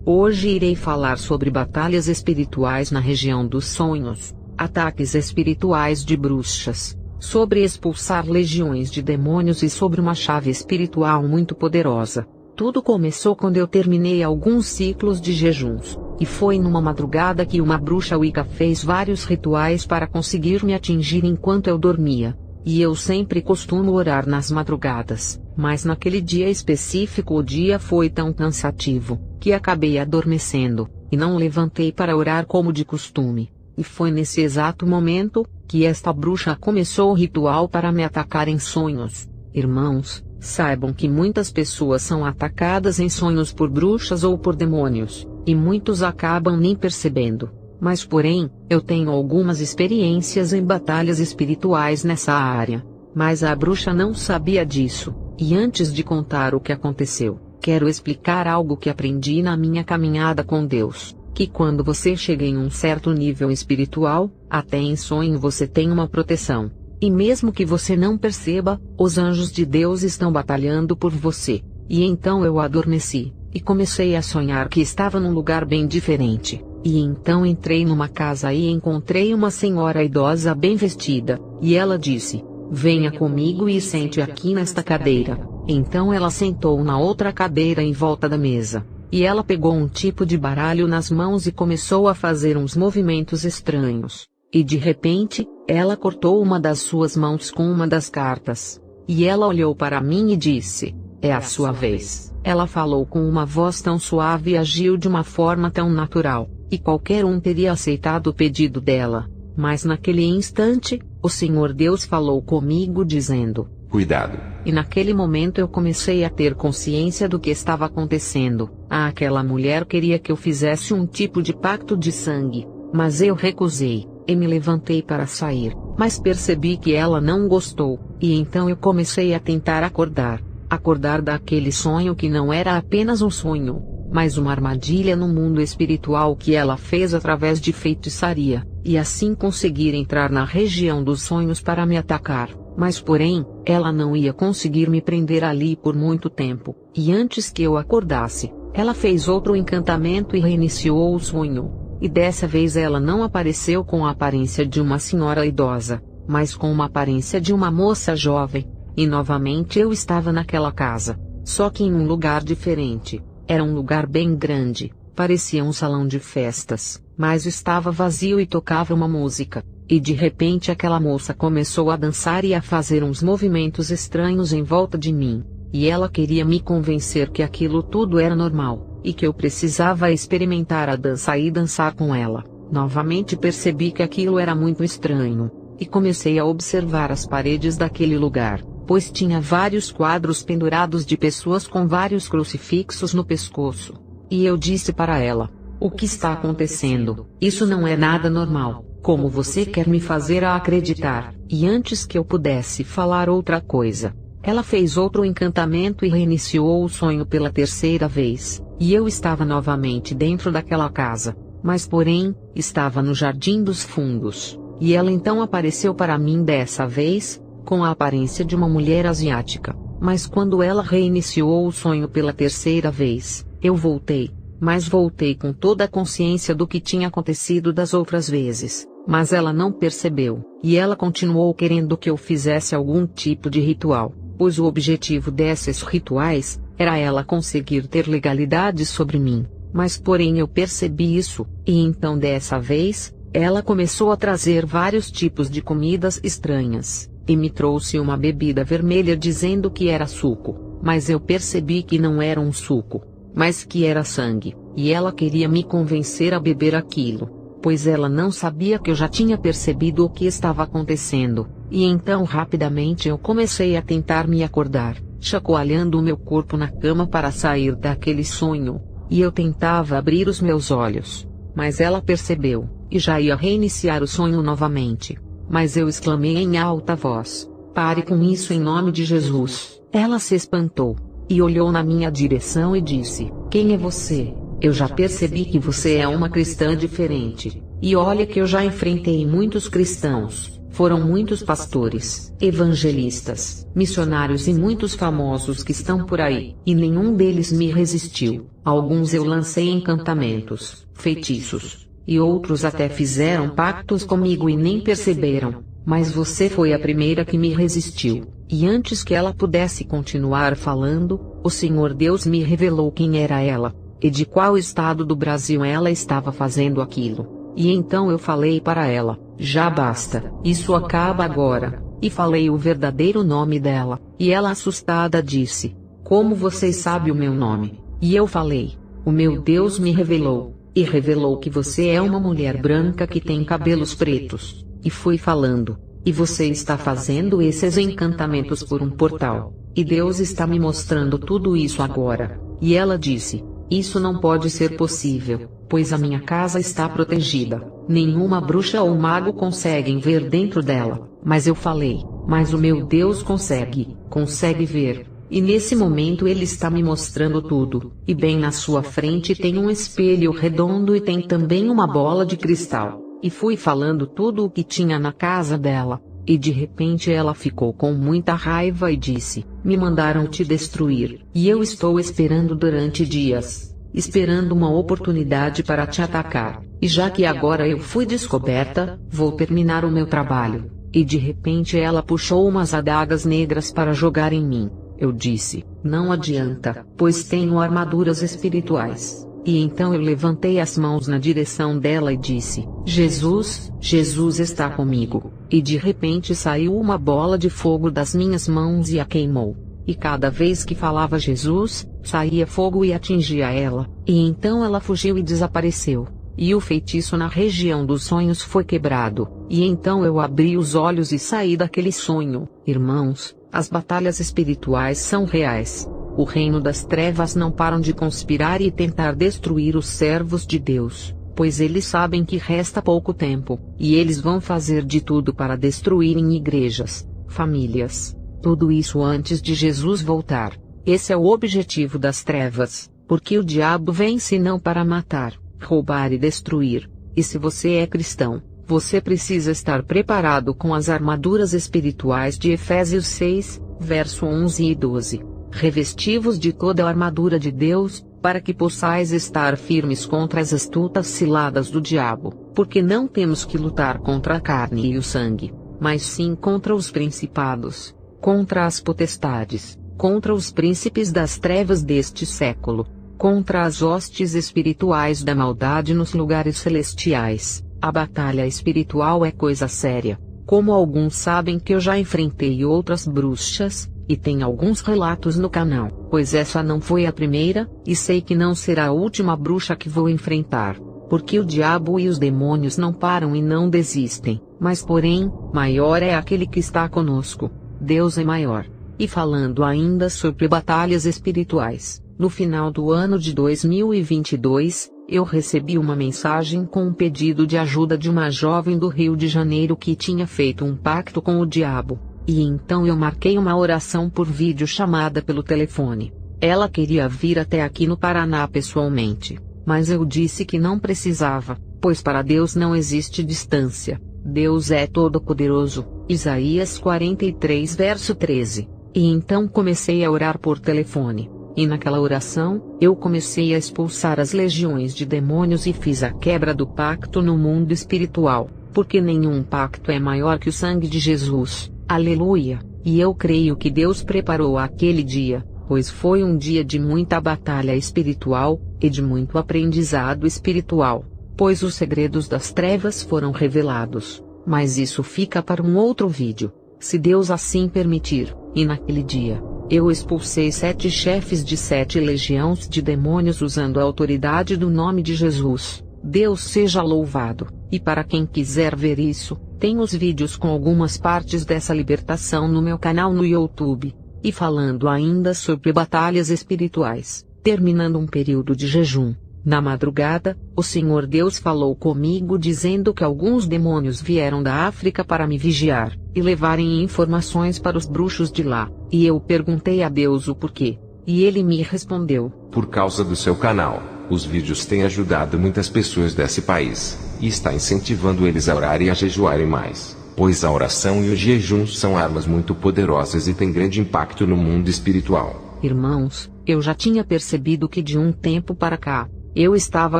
Hoje irei falar sobre batalhas espirituais na região dos sonhos, ataques espirituais de bruxas, sobre expulsar legiões de demônios e sobre uma chave espiritual muito poderosa. Tudo começou quando eu terminei alguns ciclos de jejuns, e foi numa madrugada que uma bruxa Wicca fez vários rituais para conseguir me atingir enquanto eu dormia. E eu sempre costumo orar nas madrugadas, mas naquele dia específico o dia foi tão cansativo, que acabei adormecendo, e não levantei para orar como de costume. E foi nesse exato momento, que esta bruxa começou o ritual para me atacar em sonhos. Irmãos, saibam que muitas pessoas são atacadas em sonhos por bruxas ou por demônios, e muitos acabam nem percebendo. Mas porém, eu tenho algumas experiências em batalhas espirituais nessa área. Mas a bruxa não sabia disso, e antes de contar o que aconteceu, quero explicar algo que aprendi na minha caminhada com Deus, que quando você chega em um certo nível espiritual, até em sonho você tem uma proteção. E mesmo que você não perceba, os anjos de Deus estão batalhando por você. E então eu adormeci, e comecei a sonhar que estava num lugar bem diferente. E então entrei numa casa e encontrei uma senhora idosa bem vestida, e ela disse: venha comigo e sente aqui nesta cadeira. Então ela sentou na outra cadeira em volta da mesa, e ela pegou um tipo de baralho nas mãos e começou a fazer uns movimentos estranhos. E de repente, ela cortou uma das suas mãos com uma das cartas. E ela olhou para mim e disse: é a sua vez. Ela falou com uma voz tão suave e agiu de uma forma tão natural, e qualquer um teria aceitado o pedido dela. Mas naquele instante, o Senhor Deus falou comigo dizendo: cuidado. E naquele momento eu comecei a ter consciência do que estava acontecendo. Aquela mulher queria que eu fizesse um tipo de pacto de sangue, mas eu recusei, e me levantei para sair, mas percebi que ela não gostou, e então eu comecei a tentar acordar daquele sonho que não era apenas um sonho, mas uma armadilha no mundo espiritual que ela fez através de feitiçaria, e assim conseguir entrar na região dos sonhos para me atacar. Mas porém, ela não ia conseguir me prender ali por muito tempo, e antes que eu acordasse, ela fez outro encantamento e reiniciou o sonho. E dessa vez ela não apareceu com a aparência de uma senhora idosa, mas com uma aparência de uma moça jovem. E novamente eu estava naquela casa, só que em um lugar diferente. Era um lugar bem grande, parecia um salão de festas, mas estava vazio e tocava uma música. E de repente aquela moça começou a dançar e a fazer uns movimentos estranhos em volta de mim. E ela queria me convencer que aquilo tudo era normal, e que eu precisava experimentar a dança e dançar com ela. Novamente percebi que aquilo era muito estranho, e comecei a observar as paredes daquele lugar, pois tinha vários quadros pendurados de pessoas com vários crucifixos no pescoço. E eu disse para ela: "O que está acontecendo? Isso não é nada normal. Como você quer me fazer acreditar?" E antes que eu pudesse falar outra coisa, ela fez outro encantamento e reiniciou o sonho pela terceira vez, e eu estava novamente dentro daquela casa, mas porém, estava no Jardim dos Fundos, e ela então apareceu para mim dessa vez, com a aparência de uma mulher asiática, mas quando ela reiniciou o sonho pela terceira vez, eu voltei, mas voltei com toda a consciência do que tinha acontecido das outras vezes. Mas ela não percebeu, e ela continuou querendo que eu fizesse algum tipo de ritual, pois o objetivo desses rituais era ela conseguir ter legalidade sobre mim. Mas porém eu percebi isso, e então dessa vez, ela começou a trazer vários tipos de comidas estranhas, e me trouxe uma bebida vermelha dizendo que era suco, mas eu percebi que não era um suco, mas que era sangue, e ela queria me convencer a beber aquilo, pois ela não sabia que eu já tinha percebido o que estava acontecendo. E então rapidamente eu comecei a tentar me acordar, chacoalhando o meu corpo na cama para sair daquele sonho, e eu tentava abrir os meus olhos, mas ela percebeu, e já ia reiniciar o sonho novamente. Mas eu exclamei em alta voz: "Pare com isso em nome de Jesus." Ela se espantou, e olhou na minha direção e disse: "Quem é você? Eu já percebi que você é uma cristã diferente, e olha que eu já enfrentei muitos cristãos, foram muitos pastores, evangelistas, missionários e muitos famosos que estão por aí, e nenhum deles me resistiu. Alguns eu lancei encantamentos, feitiços, e outros até fizeram pactos comigo e nem perceberam, mas você foi a primeira que me resistiu." E antes que ela pudesse continuar falando, o Senhor Deus me revelou quem era ela, e de qual estado do Brasil ela estava fazendo aquilo. E então eu falei para ela: "Já basta, isso acaba agora." E falei o verdadeiro nome dela, e ela assustada disse: "Como você sabe o meu nome?" E eu falei: "O meu Deus me revelou, e revelou que você é uma mulher branca que tem cabelos pretos." E fui falando: "E você está fazendo esses encantamentos por um portal, e Deus está me mostrando tudo isso agora." E ela disse: "Isso não pode ser possível, pois a minha casa está protegida, nenhuma bruxa ou mago conseguem ver dentro dela." Mas eu falei: "Mas o meu Deus consegue ver, e nesse momento ele está me mostrando tudo, e bem na sua frente tem um espelho redondo e tem também uma bola de cristal." E fui falando tudo o que tinha na casa dela, e de repente ela ficou com muita raiva e disse: "Me mandaram te destruir, e eu estou esperando durante dias, esperando uma oportunidade para te atacar, e já que agora eu fui descoberta, vou terminar o meu trabalho." E de repente ela puxou umas adagas negras para jogar em mim. Eu disse: "Não adianta, pois tenho armaduras espirituais." E então eu levantei as mãos na direção dela e disse: "Jesus, Jesus está comigo." E de repente saiu uma bola de fogo das minhas mãos e a queimou. E cada vez que falava Jesus, saía fogo e atingia ela, e então ela fugiu e desapareceu. E o feitiço na região dos sonhos foi quebrado, e então eu abri os olhos e saí daquele sonho. Irmãos, as batalhas espirituais são reais. O reino das trevas não param de conspirar e tentar destruir os servos de Deus, pois eles sabem que resta pouco tempo, e eles vão fazer de tudo para destruírem igrejas, famílias, tudo isso antes de Jesus voltar. Esse é o objetivo das trevas, porque o diabo vem senão para matar, roubar e destruir. E se você é cristão, Você precisa estar preparado com as armaduras espirituais de Efésios 6, verso 11 e 12. Revesti-vos de toda a armadura de Deus, para que possais estar firmes contra as astutas ciladas do diabo, porque não temos que lutar contra a carne e o sangue, mas sim contra os principados, contra as potestades, contra os príncipes das trevas deste século, contra as hostes espirituais da maldade nos lugares celestiais. A batalha espiritual é coisa séria, como alguns sabem que eu já enfrentei outras bruxas, e tem alguns relatos no canal, pois essa não foi a primeira, e sei que não será a última bruxa que vou enfrentar, porque o diabo e os demônios não param e não desistem, mas porém, maior é aquele que está conosco, Deus é maior. E falando ainda sobre batalhas espirituais, no final do ano de 2022, eu recebi uma mensagem com um pedido de ajuda de uma jovem do Rio de Janeiro que tinha feito um pacto com o diabo. E então eu marquei uma oração por videochamada pelo telefone. Ela queria vir até aqui no Paraná pessoalmente, mas eu disse que não precisava, pois para Deus não existe distância. Deus é todo-poderoso, Isaías 43 verso 13. E então comecei a orar por telefone. E naquela oração, eu comecei a expulsar as legiões de demônios e fiz a quebra do pacto no mundo espiritual, porque nenhum pacto é maior que o sangue de Jesus. Aleluia! E eu creio que Deus preparou aquele dia, pois foi um dia de muita batalha espiritual, e de muito aprendizado espiritual, pois os segredos das trevas foram revelados. Mas isso fica para um outro vídeo, se Deus assim permitir. E naquele dia, eu expulsei 7 chefes de 7 legiões de demônios usando a autoridade do nome de Jesus. Deus seja louvado. E para quem quiser ver isso, tem os vídeos com algumas partes dessa libertação no meu canal no YouTube. E falando ainda sobre batalhas espirituais, terminando um período de jejum, na madrugada, o Senhor Deus falou comigo dizendo que alguns demônios vieram da África para me vigiar, e levarem informações para os bruxos de lá. E eu perguntei a Deus o porquê, e ele me respondeu: por causa do seu canal, os vídeos têm ajudado muitas pessoas desse país, e está incentivando eles a orar e a jejuarem mais, pois a oração e o jejum são armas muito poderosas e têm grande impacto no mundo espiritual. Irmãos, eu já tinha percebido que de um tempo para cá, eu estava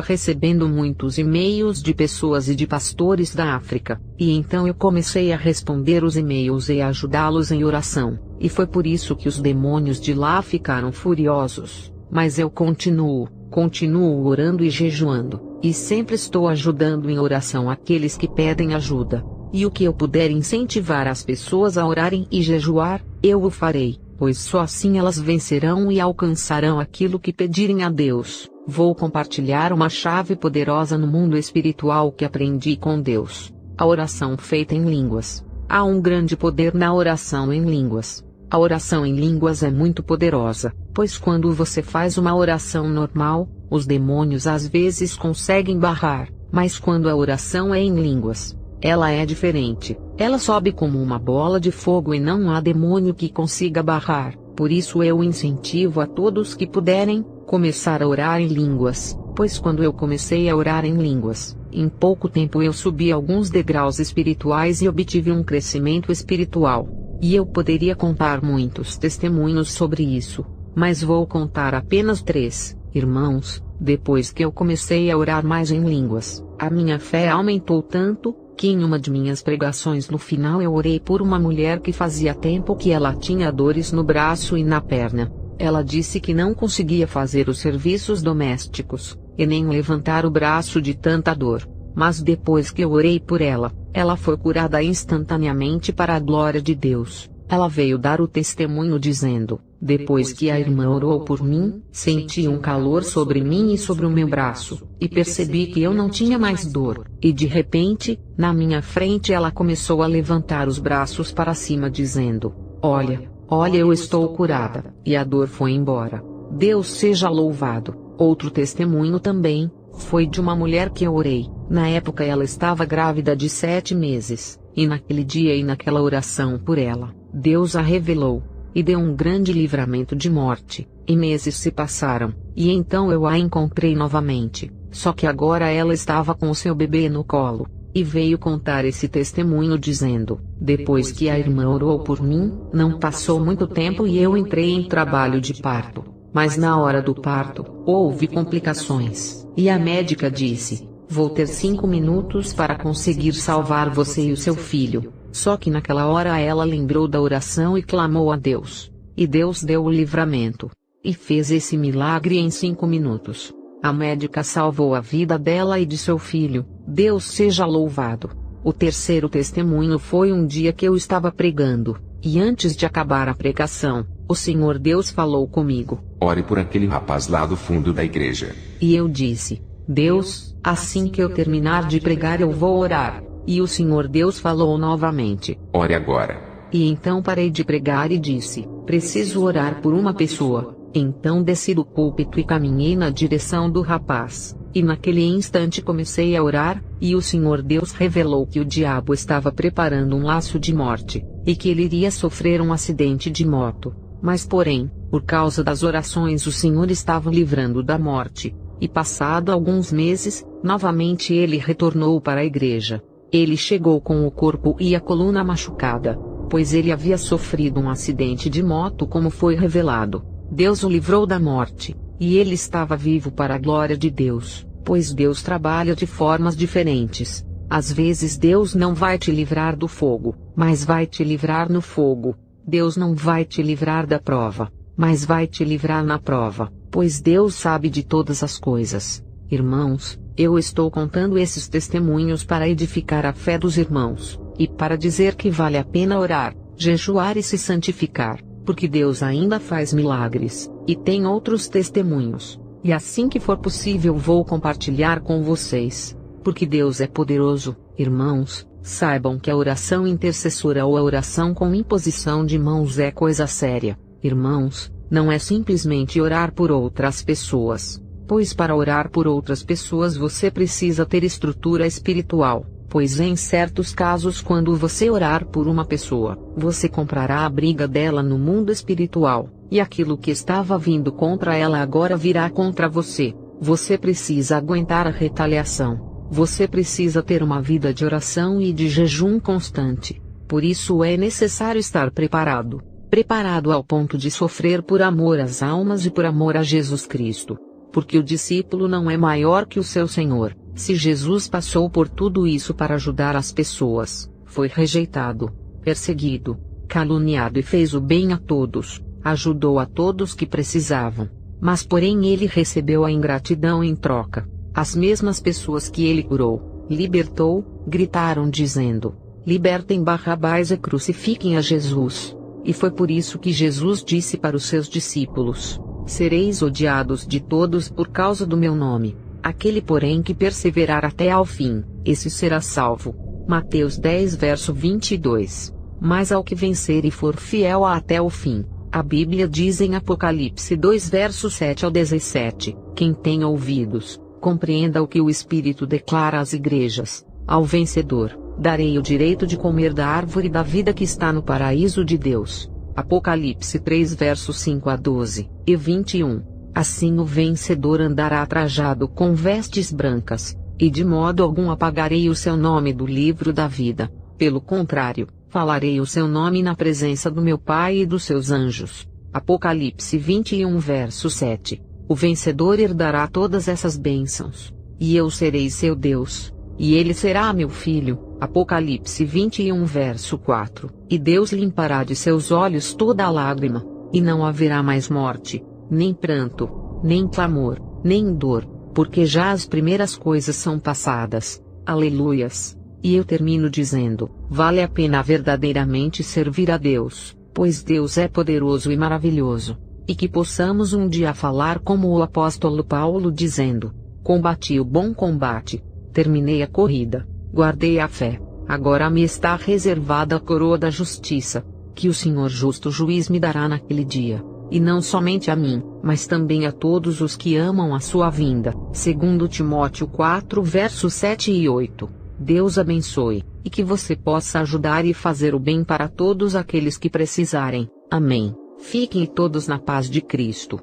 recebendo muitos e-mails de pessoas e de pastores da África, e então eu comecei a responder os e-mails e a ajudá-los em oração, e foi por isso que os demônios de lá ficaram furiosos. Mas eu continuo orando e jejuando, e sempre estou ajudando em oração aqueles que pedem ajuda, e o que eu puder incentivar as pessoas a orarem e jejuar, eu o farei, pois só assim elas vencerão e alcançarão aquilo que pedirem a Deus. Vou compartilhar uma chave poderosa no mundo espiritual que aprendi com Deus: a oração feita em línguas. Há um grande poder na oração em línguas. A oração em línguas é muito poderosa, pois quando você faz uma oração normal, os demônios às vezes conseguem barrar, mas quando a oração é em línguas, ela é diferente. Ela sobe como uma bola de fogo e não há demônio que consiga barrar. Por isso eu incentivo a todos que puderem, começar a orar em línguas, pois quando eu comecei a orar em línguas, em pouco tempo eu subi alguns degraus espirituais e obtive um crescimento espiritual. E eu poderia contar muitos testemunhos sobre isso, mas vou contar apenas 3, irmãos. Depois que eu comecei a orar mais em línguas, a minha fé aumentou tanto, que em uma de minhas pregações no final eu orei por uma mulher que fazia tempo que ela tinha dores no braço e na perna. Ela disse que não conseguia fazer os serviços domésticos, e nem levantar o braço de tanta dor. Mas depois que eu orei por ela, ela foi curada instantaneamente para a glória de Deus. Ela veio dar o testemunho dizendo: depois que a irmã orou por mim, senti um calor sobre mim e sobre o meu braço, e percebi que eu não tinha mais dor. E de repente, na minha frente ela começou a levantar os braços para cima dizendo: olha, eu estou curada, e a dor foi embora. Deus seja louvado. Outro testemunho também, foi de uma mulher que eu orei. Na época ela estava grávida de 7 meses, e naquele dia e naquela oração por ela, Deus a revelou, e deu um grande livramento de morte. E meses se passaram, e então eu a encontrei novamente, só que agora ela estava com o seu bebê no colo. e veio contar esse testemunho dizendo: depois que a irmã orou por mim, não passou muito tempo e eu entrei em trabalho de parto. Mas na hora do parto, houve complicações, e a médica disse: vou ter 5 minutos para conseguir salvar você e o seu filho. Só que naquela hora ela lembrou da oração e clamou a Deus. E Deus deu o livramento. E fez esse milagre em 5 minutos. A médica salvou a vida dela e de seu filho. Deus seja louvado. O terceiro testemunho foi um dia que eu estava pregando, e antes de acabar a pregação, o Senhor Deus falou comigo: ore por aquele rapaz lá do fundo da igreja. E eu disse: Deus, assim que eu terminar de pregar eu vou orar. E o Senhor Deus falou novamente: ore agora. E então parei de pregar e disse: preciso orar por uma pessoa. Então desci do púlpito e caminhei na direção do rapaz. E naquele instante comecei a orar, e o Senhor Deus revelou que o diabo estava preparando um laço de morte, e que ele iria sofrer um acidente de moto. Mas porém, por causa das orações o Senhor estava o livrando da morte. E passado alguns meses, novamente ele retornou para a igreja. Ele chegou com o corpo e a coluna machucada, pois ele havia sofrido um acidente de moto, como foi revelado. Deus o livrou da morte, e ele estava vivo para a glória de Deus, pois Deus trabalha de formas diferentes. Às vezes Deus não vai te livrar do fogo, mas vai te livrar no fogo. Deus não vai te livrar da prova, mas vai te livrar na prova, pois Deus sabe de todas as coisas. Irmãos, eu estou contando esses testemunhos para edificar a fé dos irmãos, e para dizer que vale a pena orar, jejuar e se santificar, porque Deus ainda faz milagres, e tem outros testemunhos, e assim que for possível vou compartilhar com vocês, porque Deus é poderoso. Irmãos, saibam que a oração intercessora ou a oração com imposição de mãos é coisa séria. Irmãos, não é simplesmente orar por outras pessoas, pois para orar por outras pessoas você precisa ter estrutura espiritual. Pois em certos casos, quando você orar por uma pessoa, você comprará a briga dela no mundo espiritual, e aquilo que estava vindo contra ela agora virá contra você. Você precisa aguentar a retaliação. Você precisa ter uma vida de oração e de jejum constante. Por isso é necessário estar preparado. Preparado ao ponto de sofrer por amor às almas e por amor a Jesus Cristo. Porque o discípulo não é maior que o seu Senhor. Se Jesus passou por tudo isso para ajudar as pessoas, foi rejeitado, perseguido, caluniado e fez o bem a todos, ajudou a todos que precisavam. Mas porém ele recebeu a ingratidão em troca. As mesmas pessoas que ele curou, libertou, gritaram dizendo: libertem Barrabás e crucifiquem a Jesus. E foi por isso que Jesus disse para os seus discípulos: sereis odiados de todos por causa do meu nome. Aquele porém que perseverar até ao fim, esse será salvo. Mateus 10 verso 22. Mas ao que vencer e for fiel até o fim, a Bíblia diz em Apocalipse 2 verso 7 ao 17, quem tem ouvidos, compreenda o que o Espírito declara às igrejas. Ao vencedor, darei o direito de comer da árvore da vida que está no paraíso de Deus. Apocalipse 3 versos 5 a 12, e 21. Assim o vencedor andará trajado com vestes brancas, e de modo algum apagarei o seu nome do livro da vida. Pelo contrário, falarei o seu nome na presença do meu Pai e dos seus anjos. Apocalipse 21 verso 7. O vencedor herdará todas essas bênçãos, e eu serei seu Deus, e ele será meu filho. Apocalipse 21 verso 4. E Deus limpará de seus olhos toda a lágrima, e não haverá mais morte, nem pranto, nem clamor, nem dor, porque já as primeiras coisas são passadas. Aleluias! E eu termino dizendo: vale a pena verdadeiramente servir a Deus, pois Deus é poderoso e maravilhoso. E que possamos um dia falar como o apóstolo Paulo dizendo: combati o bom combate, terminei a corrida, guardei a fé, agora me está reservada a coroa da justiça, que o Senhor justo juiz me dará naquele dia. E não somente a mim, mas também a todos os que amam a sua vinda. 2 Timóteo 4 versos 7 e 8. Deus abençoe, e que você possa ajudar e fazer o bem para todos aqueles que precisarem. Amém. Fiquem todos na paz de Cristo.